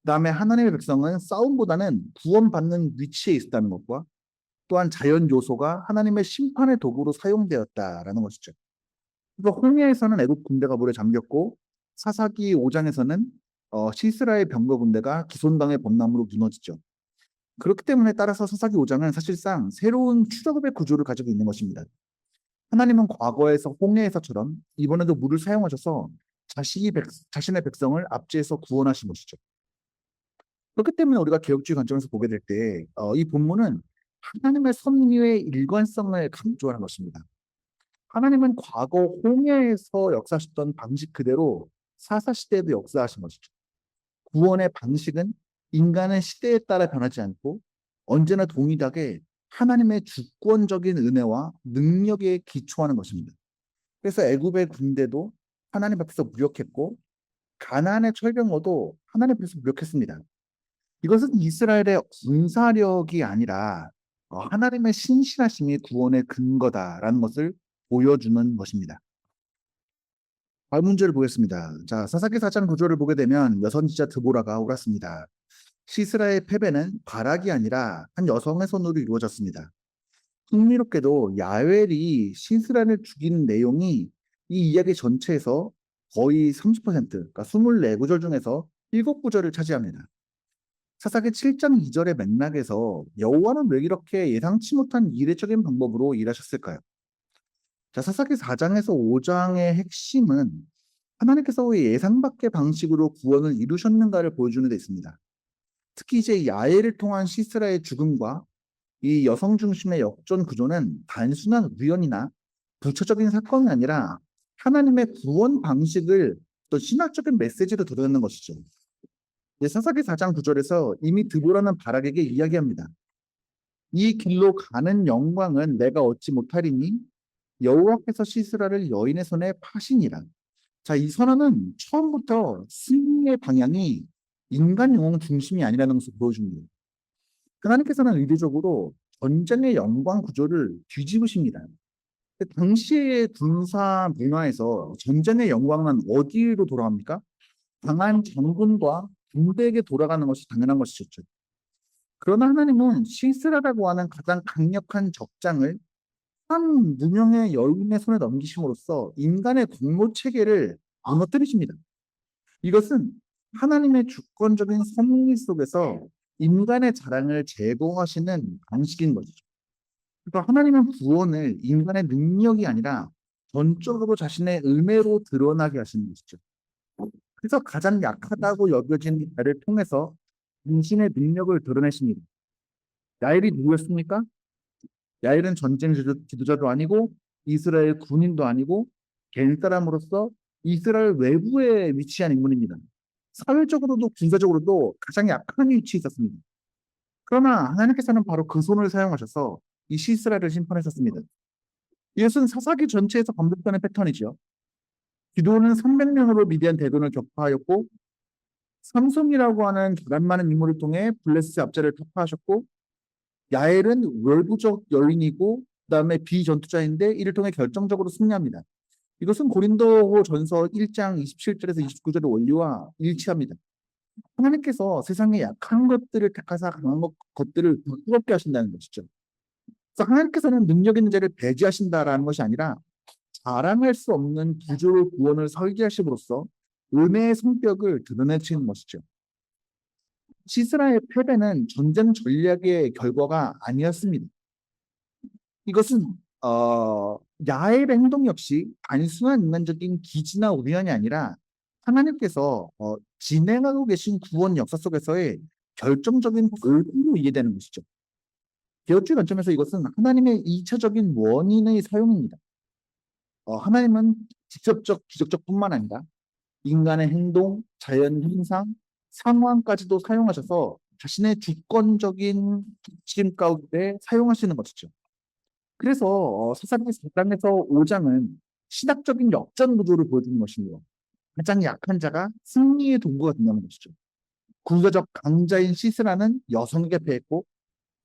그다음에 하나님의 백성은 싸움보다는 구원받는 위치에 있었다는 것과 또한 자연 요소가 하나님의 심판의 도구로 사용되었다라는 것이죠. 그래서 홍해에서는 애국 군대가 물에 잠겼고 사사기 5장에서는 시스라의 병거 군대가 기손강의 범람으로 무너지죠. 그렇기 때문에 따라서 사사기 5장은 사실상 새로운 출애굽의 구조를 가지고 있는 것입니다. 하나님은 과거에서 홍해에서처럼 이번에도 물을 사용하셔서 자신의 백성을 압제해서 구원하신 것이죠. 그렇기 때문에 우리가 개혁주의 관점에서 보게 될 때 이 본문은 하나님의 섭리의 일관성을 강조하는 것입니다. 하나님은 과거 홍해에서 역사하셨던 방식 그대로 사사시대에도 역사하신 것이죠. 구원의 방식은 인간의 시대에 따라 변하지 않고 언제나 동일하게 하나님의 주권적인 은혜와 능력에 기초하는 것입니다. 그래서 애굽의 군대도 하나님 앞에서 무력했고 가나안의 철병거도 하나님 앞에서 무력했습니다. 이것은 이스라엘의 군사력이 아니라 하나님의 신실하심이 구원의 근거다라는 것을 보여주는 것입니다. 다음 문제를 보겠습니다. 자, 사사기 4장 구조를 보게 되면 여선지자 드보라가 옳았습니다. 시스라의 패배는 바락이 아니라 한 여성의 손으로 이루어졌습니다. 흥미롭게도 야웰이 시스라를 죽인 내용이 이 이야기 전체에서 거의 30%, 그러니까 24구절 중에서 7구절을 차지합니다. 사사기 7장 2절의 맥락에서 여호와는 왜 이렇게 예상치 못한 이례적인 방법으로 일하셨을까요? 자, 사사기 4장에서 5장의 핵심은 하나님께서 왜 예상 밖의 방식으로 구원을 이루셨는가를 보여주는 데 있습니다. 특히 이제 야엘을 통한 시스라의 죽음과 이 여성 중심의 역전 구조는 단순한 우연이나 부차적인 사건이 아니라 하나님의 구원 방식을 또 신학적인 메시지로 드러내는 것이죠. 사사기 4장 9절에서 이미 드보라는 바락에게 이야기합니다. 이 길로 가는 영광은 내가 얻지 못하리니 여호와께서 시스라를 여인의 손에 파시니라. 자, 이 선언은 처음부터 승리의 방향이 인간 영웅 중심이 아니라는 것을 보여줍니다. 하나님께서는 의도적으로 전쟁의 영광 구조를 뒤집으십니다. 당시의 군사 문화에서 전쟁의 영광은 어디로 돌아갑니까? 강한 장군과 군대에게 돌아가는 것이 당연한 것이었죠. 그러나 하나님은 시스라라고 하는 가장 강력한 적장을 한 무명의 여인의 손에 넘기심으로써 인간의 공로 체계를 무너뜨리십니다. 이것은 하나님의 주권적인 섭리 속에서 인간의 자랑을 제거하시는 방식인 것이죠. 그러니까 하나님은 구원을 인간의 능력이 아니라 전적으로 자신의 은혜로 드러나게 하시는 것이죠. 그래서 가장 약하다고 여겨진 자를 통해서 당신의 능력을 드러내십니다. 야엘이 누구였습니까? 야엘은 전쟁 지도자도 아니고 이스라엘 군인도 아니고 갠 사람으로서 이스라엘 외부에 위치한 인물입니다. 사회적으로도 군사적으로도 가장 약한 위치에 있었습니다. 그러나 하나님께서는 바로 그 손을 사용하셔서 이 시스라를 심판하셨습니다. 이것은 사사기 전체에서 반복되는 패턴이죠. 기도는 300명으로 미디안 대군을 격파하였고 삼손이라고 하는 기간 많은 인물을 통해 블레셋 압제를 격파하셨고 야엘은 외부적 여인이고 그다음에 비전투자인데 이를 통해 결정적으로 승리합니다. 이것은 고린도전서 1장 27절에서 29절의 원리와 일치합니다. 하나님께서 세상의 약한 것들을 택하사 강한 것들을 더 뜨겁게 하신다는 것이죠. 그래서 하나님께서는 능력 있는 자를 배제하신다라는 것이 아니라 자랑할 수 없는 구조의 구원을 설계하심으로써 은혜의 성격을 드러내시는 것이죠. 시스라의 패배는 전쟁 전략의 결과가 아니었습니다. 이것은 야엘의 행동 역시 단순한 인간적인 기지나 우연이 아니라 하나님께서 진행하고 계신 구원 역사 속에서의 결정적인 도구로 이해되는 것이죠. 개혁주의 관점에서 이것은 하나님의 2차적인 원인의 사용입니다. 하나님은 직접적, 기적적뿐만 아니라 인간의 행동, 자연 현상, 상황까지도 사용하셔서 자신의 주권적인 지침 가운데 사용하시는 것이죠. 그래서 사사기 4장에서 5장은 신학적인 역전 구조를 보여주는 것이며 가장 약한 자가 승리의 도구가 된다는 것이죠. 군사적 강자인 시스라는 여성에게 패했고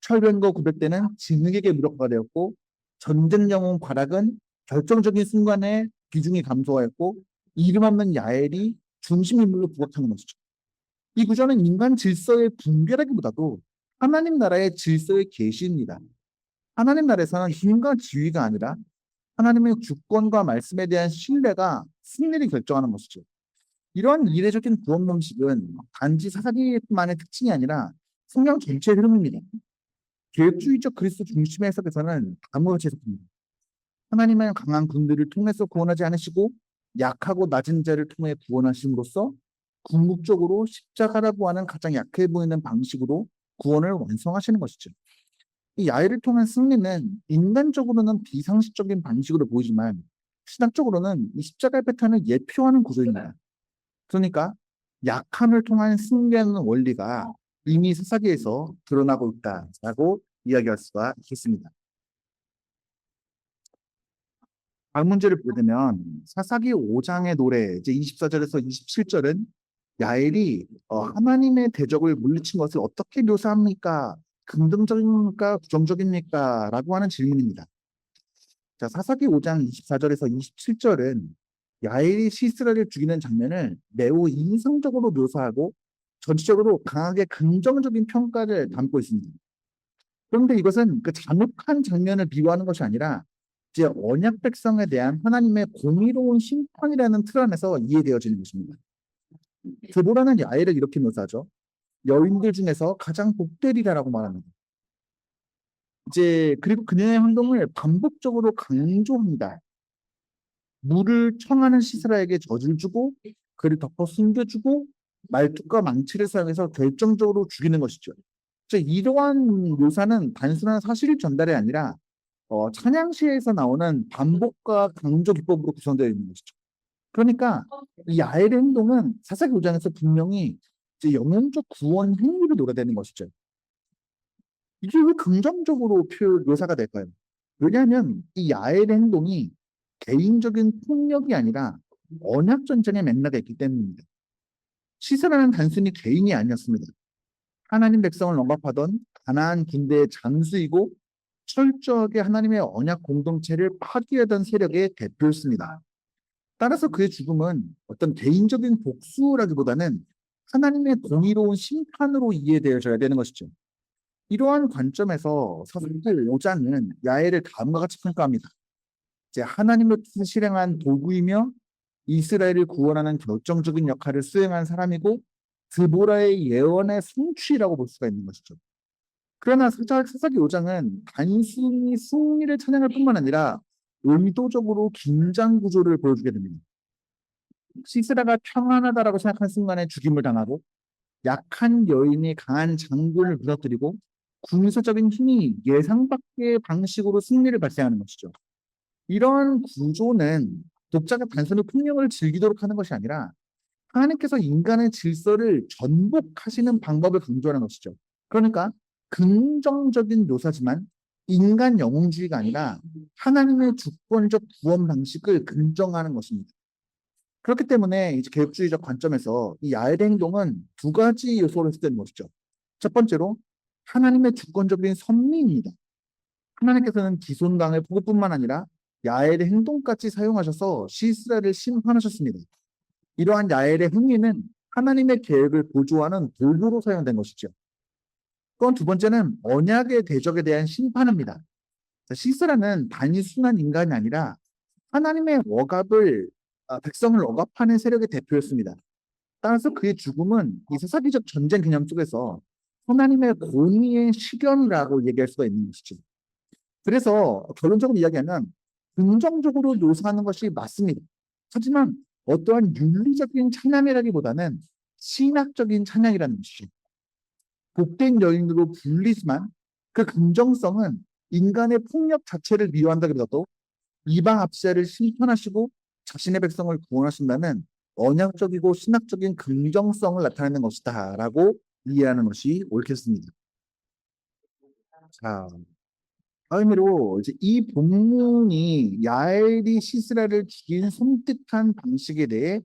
철변과 구백대는 진흙에게 무력화가 되었고 전쟁 영웅 과락은 결정적인 순간에 비중이 감소하였고 이름 없는 야엘이 중심 인물로 부각하는 것이죠. 이 구조는 인간 질서의 붕괴라기보다도 하나님 나라의 질서의 계시입니다. 하나님 나라에서는 힘과 지위가 아니라 하나님의 주권과 말씀에 대한 신뢰가 승리를 결정하는 것이죠. 이러한 이례적인 구원 방식은 단지 사사기만의 특징이 아니라 성경 전체의 흐름입니다. 계획주의적 그리스도 중심의 해석에서는 다음과 같이 해석합니다. 하나님은 강한 군대를 통해서 구원하지 않으시고 약하고 낮은 자를 통해 구원하심으로써 궁극적으로 십자가라고 하는 가장 약해 보이는 방식으로 구원을 완성하시는 것이죠. 이 야훼를 통한 승리는 인간적으로는 비상식적인 방식으로 보이지만 신학적으로는 이 십자가의 패턴을 예표하는 구조입니다. 그러니까 약함을 통한 승리하는 원리가 이미 사사기에서 드러나고 있다라고 이야기할 수가 있겠습니다. 다음 문제를 보게 되면 사사기 5장의 노래 이제 24절에서 27절은 야엘이 하나님의 대적을 물리친 것을 어떻게 묘사합니까? 긍정적입니까? 부정적입니까? 라고 하는 질문입니다. 자, 사사기 5장 24절에서 27절은 야엘이 시스라를 죽이는 장면을 매우 인상적으로 묘사하고 전체적으로 강하게 긍정적인 평가를 담고 있습니다. 그런데 이것은 그 잔혹한 장면을 비유하는 것이 아니라 이제 언약 백성에 대한 하나님의 공의로운 심판이라는 틀 안에서 이해되어지는 것입니다. 드보라는 야엘을 이렇게 묘사하죠. 여인들 중에서 가장 복되리라라고 말합니다. 이제 그리고 그녀의 행동을 반복적으로 강조합니다. 물을 청하는 시스라에게 젖을 주고 그를 덮어 숨겨주고 말뚝과 망치를 사용해서 결정적으로 죽이는 것이죠. 이러한 묘사는 단순한 사실 전달이 아니라 찬양시에서 나오는 반복과 강조 기법으로 구성되어 있는 것이죠. 그러니까 이 야엘의 행동은 사사기 5장에서 분명히 이제 영혼적 구원 행위로 노래되는 것이죠. 이게 왜 긍정적으로 묘사가 될까요? 왜냐하면 이 야엘의 행동이 개인적인 폭력이 아니라 언약 전쟁의 맥락에 있기 때문입니다. 시스라는 단순히 개인이 아니었습니다. 하나님 백성을 억압하던 가나안 군대의 장수이고 철저하게 하나님의 언약 공동체를 파괴하던 세력의 대표였습니다. 따라서 그의 죽음은 어떤 개인적인 복수라기보다는 하나님의 공의로운 심판으로 이해되어져야 되는 것이죠. 이러한 관점에서 사사기 5장은 야엘을 다음과 같이 평가합니다. 이제 하나님의 뜻을 실행한 도구이며 이스라엘을 구원하는 결정적인 역할을 수행한 사람이고 드보라의 예언의 성취라고 볼 수가 있는 것이죠. 그러나 사사기 5장은 단순히 승리를 찬양할 뿐만 아니라 의도적으로 긴장 구조를 보여주게 됩니다. 시스라가 평안하다라고 생각한 순간에 죽임을 당하고 약한 여인이 강한 장군을 무너뜨리고 군사적인 힘이 예상 밖의 방식으로 승리를 발생하는 것이죠. 이러한 구조는 독자가 단순히 폭력을 즐기도록 하는 것이 아니라 하나님께서 인간의 질서를 전복하시는 방법을 강조하는 것이죠. 그러니까 긍정적인 묘사지만 인간 영웅주의가 아니라 하나님의 주권적 구원 방식을 긍정하는 것입니다. 그렇기 때문에 이제 개혁주의적 관점에서 이 야엘의 행동은 두 가지 요소로 해석되는 것이죠. 첫 번째로 하나님의 주권적인 섭리입니다. 하나님께서는 기손당을 보고뿐만 아니라 야엘의 행동까지 사용하셔서 시스라를 심판하셨습니다. 이러한 야엘의 행위는 하나님의 계획을 보조하는 도구로 사용된 것이죠. 또한 두 번째는 언약의 대적에 대한 심판입니다. 시스라는 단순한 인간이 아니라 하나님의 백성을 억압하는 세력의 대표였습니다. 따라서 그의 죽음은 이 사사기적 전쟁 개념 속에서 하나님의 공의의 실현이라고 얘기할 수가 있는 것이죠. 그래서 결론적으로 이야기하면 긍정적으로 묘사하는 것이 맞습니다. 하지만 어떠한 윤리적인 찬양이라기보다는 신학적인 찬양이라는 것이죠. 복된 여인으로 불리지만 그 긍정성은 인간의 폭력 자체를 미워한다기보다도 이방 압제를 심판하시고 자신의 백성을 구원하신다는 언약적이고 신학적인 긍정성을 나타내는 것이다라고 이해하는 것이 옳겠습니다. 자, 의미로 이제 이 본문이 야엘이 시스라를 죽인 섬뜩한 방식에 대해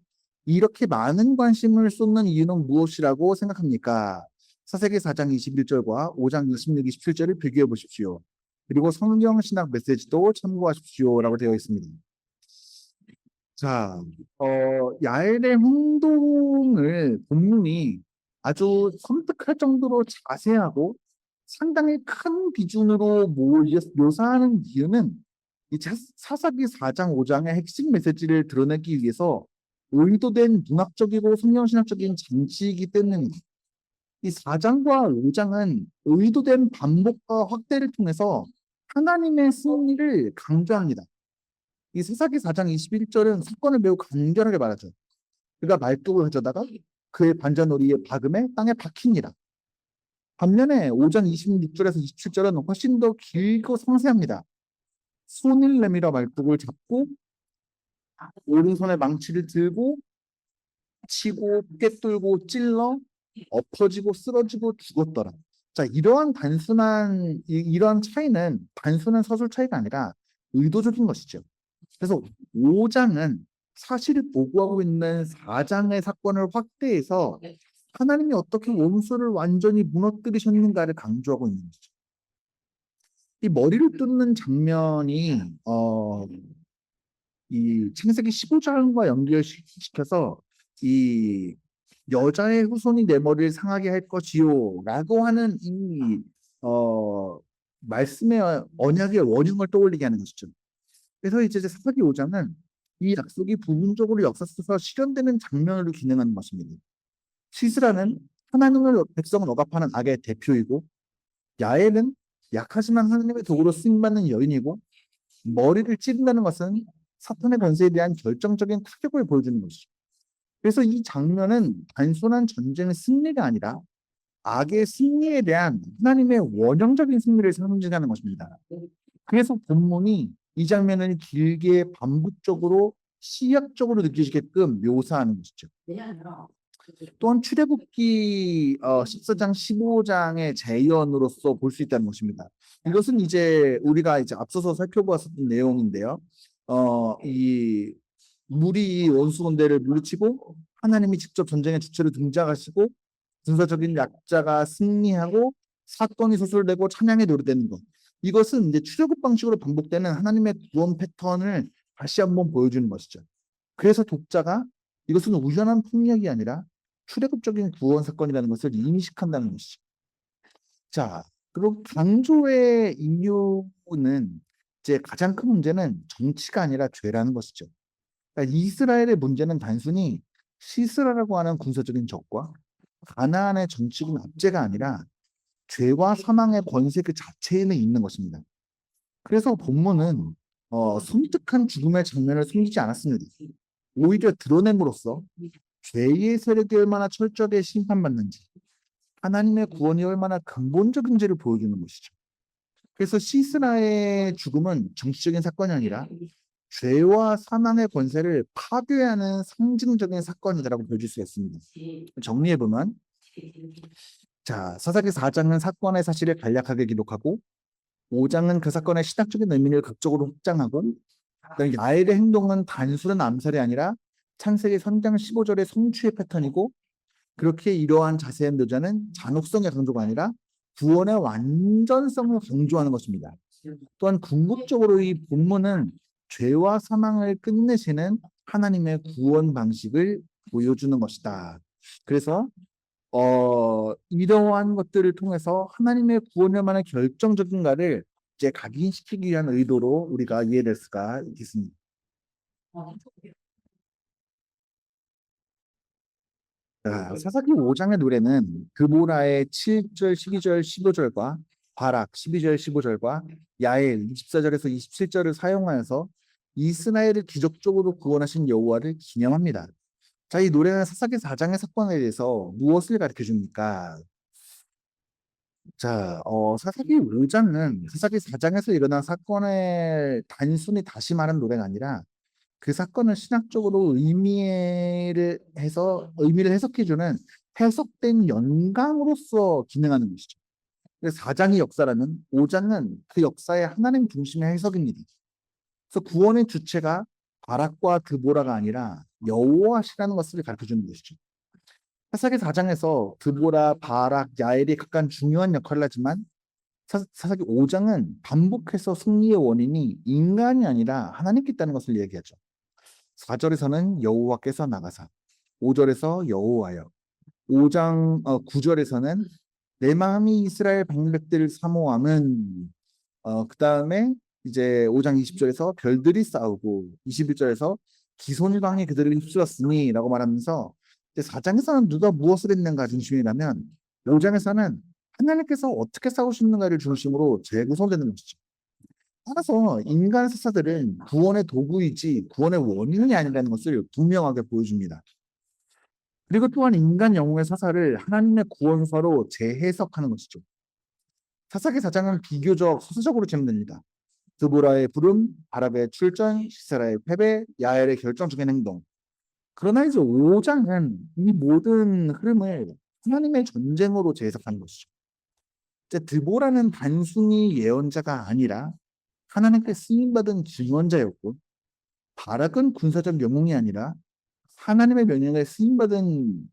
이렇게 많은 관심을 쏟는 이유는 무엇이라고 생각합니까? 사사기 4장 21절과 5장 26, 27절을 비교해 보십시오. 그리고 성경 신학 메시지도 참고하십시오라고 되어 있습니다. 자, 야엘의 행동을 본문이 아주 섬뜩할 정도로 자세하고 상당히 큰 비중으로 묘사하는 이유는 이 사사기 4장 5장의 핵심 메시지를 드러내기 위해서 의도된 문학적이고 성경신학적인 장치이기 때문입니다. 이 4장과 5장은 의도된 반복과 확대를 통해서 하나님의 승리를 강조합니다. 이 사사기 4장 21절은 사건을 매우 간결하게 말하죠. 그가 말뚝을 가져다가 그의 관자놀이의 박음에 땅에 박힙니다. 반면에 5장 26절에서 27절은 훨씬 더 길고 상세합니다. 손을 내밀어 말뚝을 잡고 오른손에 망치를 들고 치고 꿰뚫고 찔러 엎어지고 쓰러지고 죽었더라. 자, 이러한 차이는 단순한 서술 차이가 아니라 의도적인 것이죠. 그래서 5장은 사실을 보고하고 있는 4장의 사건을 확대해서 하나님이 어떻게 원수를 완전히 무너뜨리셨는가를 강조하고 있는 거죠. 이 머리를 뚫는 장면이 이 창세기 15장과 연결시켜서 이 여자의 후손이 내 머리를 상하게 할 것이요 라고 하는 이 말씀의 언약의 원형을 떠올리게 하는 것이죠. 그래서 이제 사사기 5장은 이 약속이 부분적으로 역사 속에서 실현되는 장면으로 기능하는 것입니다. 시스라는 하나님의 백성을 억압하는 악의 대표이고, 야엘은 약하지만 하나님의 도구로 쓰임받는 여인이고, 머리를 찌른다는 것은 사탄의 권세에 대한 결정적인 타격을 보여주는 것이죠. 그래서 이 장면은 단순한 전쟁의 승리가 아니라 악의 승리에 대한 하나님의 원형적인 승리를 상징하는 것입니다. 그래서 본문이 이 장면을 길게 반복적으로 시약적으로 느끼시게끔 묘사하는 것이죠. 또한 출애굽기 14장 15장의 재현으로서 볼 수 있다는 것입니다. 이것은 이제 우리가 이제 앞서서 살펴보았던 내용인데요. 이 물이 원수 군대를 물리치고 하나님이 직접 전쟁의 주체로 등장하시고 군사적인 약자가 승리하고 사건이 소설되고 찬양이 노래되는 것. 이것은 이제 출애굽 방식으로 반복되는 하나님의 구원 패턴을 다시 한번 보여주는 것이죠. 그래서 독자가 이것은 우연한 폭력이 아니라 출애굽적인 구원 사건이라는 것을 인식한다는 것이죠. 자, 그리고 강조의 이유는 이제 가장 큰 문제는 정치가 아니라 죄라는 것이죠. 그러니까 이스라엘의 문제는 단순히 시스라라고 하는 군사적인 적과 가나안의 정치군 압제가 아니라 죄와 사망의 권세 그 자체에는 있는 것입니다. 그래서 본문은 섬뜩한 죽음의 장면을 숨기지 않았습니다. 오히려 드러냄으로써 죄의 세력이 얼마나 철저하게 심판받는지, 하나님의 구원이 얼마나 근본적인지를 보여주는 것이죠. 그래서 시스라의 죽음은 정치적인 사건이 아니라 죄와 사망의 권세를 파괴하는 상징적인 사건이라고 보여줄 수 있습니다. 정리해보면, 자, 사사기 4장은 사건의 사실을 간략하게 기록하고 5장은 그 사건의 신학적인 의미를 극적으로 확장하고, 야엘의 행동은 단순한 암살이 아니라 창세기 3장 15절의 성취의 패턴이고, 그렇게 이러한 자세한 묘자는 잔혹성의 강조가 아니라 구원의 완전성을 강조하는 것입니다. 또한 궁극적으로 이 본문은 죄와 사망을 끝내시는 하나님의 구원 방식을 보여주는 것이다. 그래서 이러한 것들을 통해서 하나님의 구원에만한 결정적인가를 이제 각인시키기 위한 의도로 우리가 이해될 수가 있겠습니다. 자, 사사기 5장의 노래는 드보라의 7절, 12절, 15절과 바락 12절, 15절과 야엘 24절에서 27절을 사용하여서 이스라엘을 기적적으로 구원하신 여호와를 기념합니다. 자, 이 노래는 사사기 4장의 사건에 대해서 무엇을 가르쳐 줍니까? 자, 사사기 4장에서 일어난 사건을 단순히 다시 말하는 노래가 아니라 그 사건을 신학적으로 의미를 해석해주는 해석된 연강으로서 기능하는 것이죠. 그래서 4장의 역사라면 5장은 그 역사의 하나님 중심의 해석입니다. 그래서 구원의 주체가 바락과 드보라가 아니라 여호와시라는 것을 가르쳐 주는 것이죠. 사사기 4장에서 드보라, 바락, 야엘이 각각 중요한 역할을 하지만 사사기 5장은 반복해서 승리의 원인이 인간이 아니라 하나님께 있다는 것을 얘기하죠. 4절에서는 여호와께서 나가사, 5절에서 여호와여, 9절에서는 내 마음이 이스라엘 방백들을 사모함은 그 다음에 이제 5장 20절에서 별들이 싸우고 21절에서 기손강이 그들을 휩쓸었으니 라고 말하면서 이제 4장에서는 누가 무엇을 했는가 중심이라면 5장에서는 하나님께서 어떻게 싸우시는가를 중심으로 재구성되는 것이죠. 따라서 인간 사사들은 구원의 도구이지 구원의 원인이 아니라는 것을 분명하게 보여줍니다. 그리고 또한 인간 영웅의 사사를 하나님의 구원사로 재해석하는 것이죠. 사사기 4장은 비교적 소수적으로 진행됩니다. 드보라의 부름, 바락의 출전, 시세라의 패배, 야엘의 결정적인 행동. 그러나 이제 5장은 이 모든 흐름을 하나님의 전쟁으로 재해석하는 것이죠. 이제 드보라는 단순히 예언자가 아니라 하나님께 쓰임받은 증언자였고, 바락은 군사적 영웅이 아니라 하나님의 명령에 쓰임받은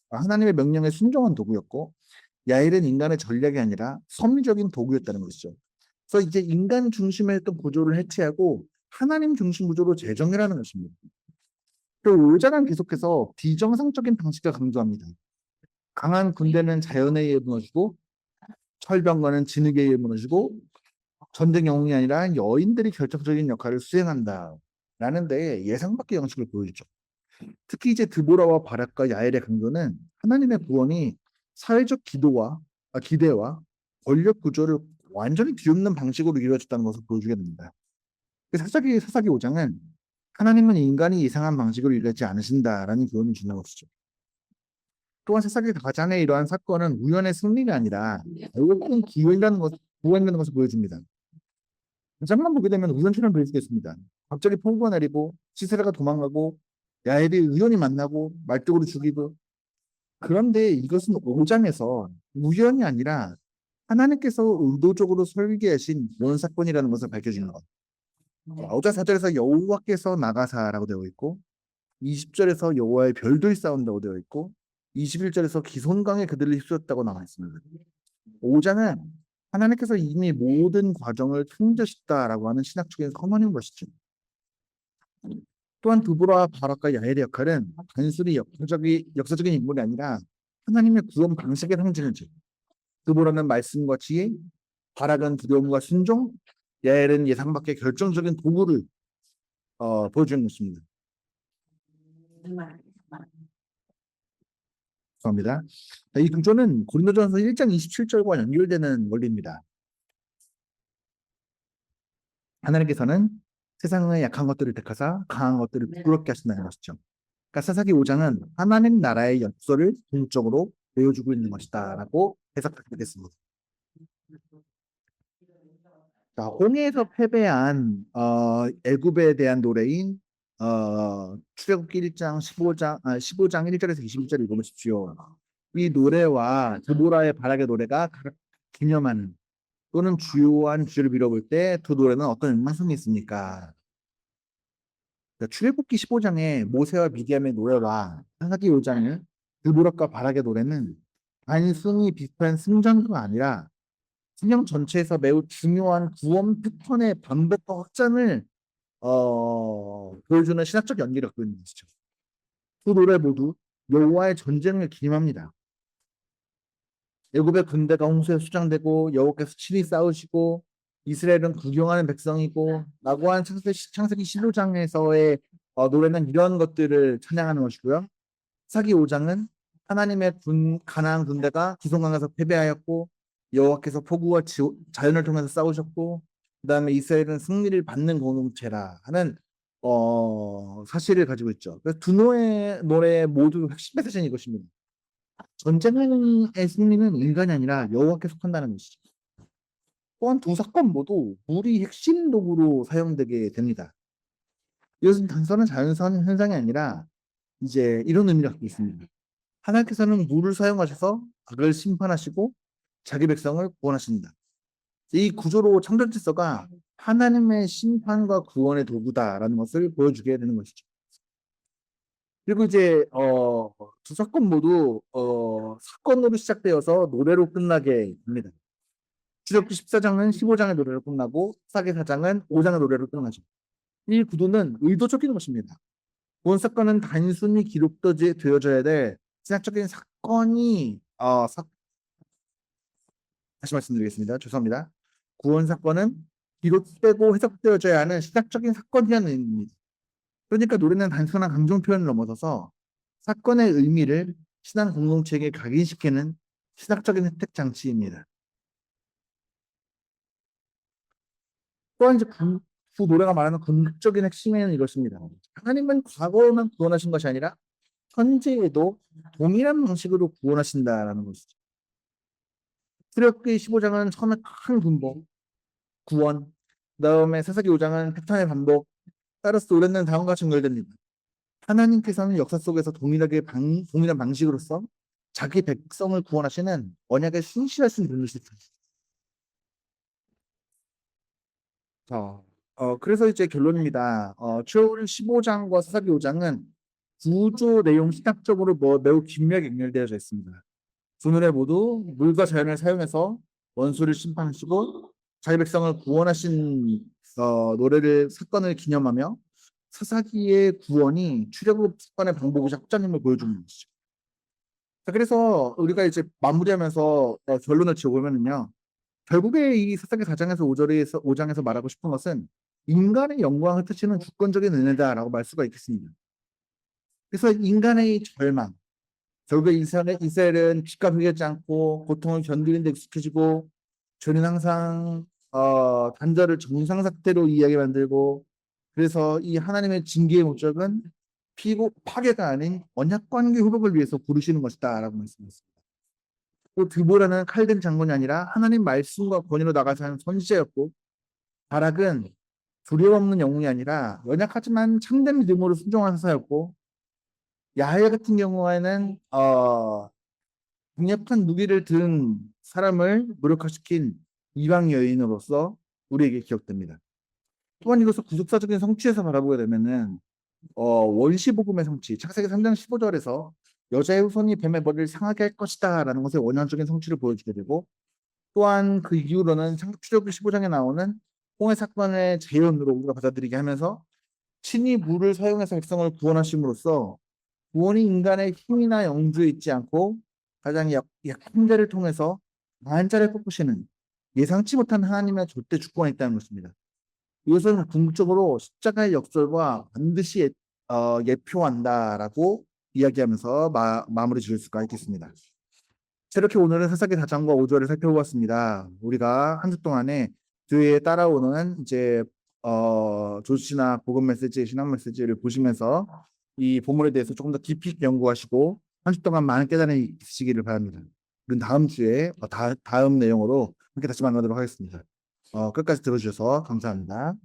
하나님의 명령에 순종한 도구였고, 야일은 인간의 전략이 아니라 섭리적인 도구였다는 것이죠. 그래서 이제 인간 중심의 했던 구조를 해체하고 하나님 중심 구조로 재정의라는 것입니다. 그리고 5장은 계속해서 비정상적인 방식을 강조합니다. 강한 군대는 자연에 의해 무너지고 철병거는 진흙에 의해 무너지고 전쟁 영웅이 아니라 여인들이 결정적인 역할을 수행한다. 라는 데 예상 밖의 양식을 보여주죠. 특히 이제 드보라와 바락과 야엘의 강조는 하나님의 구원이 사회적 기대와 권력 구조를 완전히 뒤엎는 방식으로 이루어졌다는 것을 보여주게 됩니다. 사사기 5장은 하나님은 인간이 이상한 방식으로 일하지 않으신다라는 교훈을 주는 것이죠. 또한 사사기 4장의 이러한 사건은 우연의 승리가 아니라 결국은 구원이라는 것을 보여줍니다. 4장만 보게 되면 우연처럼 보일 수 있습니다. 갑자기 폭우가 내리고 시세라가 도망가고 야엘이 의원이 만나고 말뚝으로 죽이고, 그런데 이것은 5장에서 우연이 아니라 하나님께서 의도적으로 설계하신 구원 사건이라는 것을 밝혀주는 것. 5장 4절에서 여호와께서 나가사라고 되어 있고 20절에서 여호와의 별들이 싸운다고 되어 있고 21절에서 기손강에 그들을 휩쓸었다고 나와 있습니다. 5장은 하나님께서 이미 모든 과정을 통제하셨다라고 하는 신학적인 선언인 것이죠. 또한 드보라와 바락과 야엘의 역할은 단순히 역사적인 인물이 아니라 하나님의 구원 방식의 상징이죠. 드보라는 말씀과 지혜, 바락은 두려움과 순종, 야엘은 예상 밖의 결정적인 도구를 보여주는 것입니다. 감사합니다. 이 구조는 고린도전서 1장 27절과 연결되는 원리입니다. 하나님께서는 세상의 약한 것들을 택하사 강한 것들을 부끄럽게 하신다는 것이죠. 그러니까 사사기 5장은 하나님 나라의 역사를 궁극적으로 보여주고 있는 것이다라고 해석하게 됐습니다. 자, 홍해에서 패배한 애굽에 대한 노래인 출애굽기 1장 15장 1절에서 21절 읽어보십시오. 이 노래와 드보라의 바락의 노래가 기념하는 또는 주요한 주제를 빌어볼 때 두 노래는 어떤 연관성이 있습니까? 출애굽기 15장의 모세와 미디안의 노래와 사사기 5장의 드보락과 바락의 노래는 단순히 비슷한 승전가가 아니라 성경 전체에서 매우 중요한 구원 패턴의 반복과 확장을 보여주는 신학적 연기를 갖고 있는 것이죠. 두 노래 모두 여호와의 전쟁을 기림합니다. 애굽의 군대가 홍수에 수장되고 여호와께서 친히 싸우시고 이스라엘은 구경하는 백성이고 라고 한 창세기 15장에서의 노래는 이런 것들을 찬양하는 것이고요. 사기 5장은 하나님의 가나안 군대가 기송강에서 패배하였고 여호와께서 폭우와 자연을 통해서 싸우셨고 그다음에 이스라엘은 승리를 받는 공동체라 하는 사실을 가지고 있죠. 그래서 두 노래 모두 핵심 메시지는 이것입니다. 전쟁의 승리는 인간이 아니라 여호와께 속한다는 것이죠. 또한 두 사건 모두 물이 핵심 도구로 사용되게 됩니다. 이것은 단순한 자연스러운 현상이 아니라 이제 이런 의미를 갖고 있습니다. 하나님께서는 물을 사용하셔서 악을 심판하시고 자기 백성을 구원하신다. 이 구조로 창조 질서가 하나님의 심판과 구원의 도구다라는 것을 보여주게 되는 것이죠. 그리고 이제 두 사건 모두 사건으로 시작되어서 노래로 끝나게 됩니다. 출애굽기 14장은 15장의 노래로 끝나고 사기 4장은 5장의 노래로 끝나죠. 이 구도는 의도적인 것입니다. 본 사건은 단순히 기록되어져야 될 신학적인 사건이 다시 말씀드리겠습니다. 죄송합니다. 구원 사건은 기록되고 해석되어져야 하는 신학적인 사건이라는 의미입니다. 그러니까 노래는 단순한 감정 표현을 넘어서서 사건의 의미를 신앙 공동체에게 각인시키는 신학적인 혜택 장치입니다. 또한 이제 그 노래가 말하는 궁극적인 핵심에는 이것입니다. 하나님은 과거만 구원하신 것이 아니라 현재에도 동일한 방식으로 구원하신다라는 것이죠. 출애굽기 15장은 처음에 큰 군복, 구원, 그다음에 사사기 5장은 패턴의 반복, 따라서 노래는 다음과 같이 연결됩니다. 하나님께서는 역사 속에서 동일한 방식으로서 자기 백성을 구원하시는 언약에 신실하신 분이시다. 그래서 이제 결론입니다. 출애굽기 15장과 사사기 5장은 구조 내용 신학적으로 매우 긴밀하게 연결되어져 있습니다. 두 노래 모두 물과 자연을 사용해서 원수를 심판하시고 자기 백성을 구원하신 사건을 기념하며 사사기의 구원이 출애굽 사건의 방법이자 확장임을 보여주는 것이죠. 자, 그래서 우리가 이제 마무리하면서 결론을 지어보면요. 결국에 이 사사기 4장에서 5장에서 말하고 싶은 것은 인간의 영광을 펼치는 주권적인 은혜다라고 말 수가 있겠습니다. 그래서 인간의 절망, 결국에 이스라엘은 빛과 비교하지 않고 고통을 견디는 데 익숙해지고 죄는 항상 단절을 정상 상태로 이해하게 만들고 그래서 이 하나님의 징계의 목적은 파괴가 아닌 언약 관계 회복을 위해서 부르시는 것이다 라고 말씀하셨습니다. 또 드보라는 칼든 장군이 아니라 하나님 말씀과 권위로 나가서 하는 선지자였고 바락은 두려움 없는 영웅이 아니라 연약하지만 참된 믿음으로 순종한 사사였고 야훼 같은 경우에는 강력한 무기를 든 사람을 무력화시킨 이방 여인으로서 우리에게 기억됩니다. 또한 이것을 구속사적인 성취에서 바라보게 되면은 원시복음의 성취, 창세기 3장 15절에서 여자의 후손이 뱀의 머리를 상하게 할 것이다 라는 것의 원형적인 성취를 보여주게 되고 또한 그 이후로는 출애굽기 15장에 나오는 홍해 사건의 재현으로 우리가 받아들이게 하면서 친히 물을 사용해서 백성을 구원하심으로써 구원이 인간의 힘이나 영주에 있지 않고 가장 약한 자를 통해서 강한 자를 꺾으시는 예상치 못한 하나님의 절대 주권이 있다는 것입니다. 이것은 궁극적으로 십자가의 역설과 반드시 예표한다라고 이야기하면서 마무리 지을 수가 있겠습니다. 이렇게 오늘은 사사기 4장과 5절을 살펴보았습니다. 우리가 한 주 동안에 뒤에 따라오는 이제 조시나 복음 메시지, 신학 메시지를 보시면서 이 본문에 대해서 조금 더 깊이 연구하시고 한 주 동안 많은 깨달음이 있으시기를 바랍니다. 우리는 다음 주에 다음 내용으로 함께 다시 만나도록 하겠습니다. 끝까지 들어주셔서 감사합니다.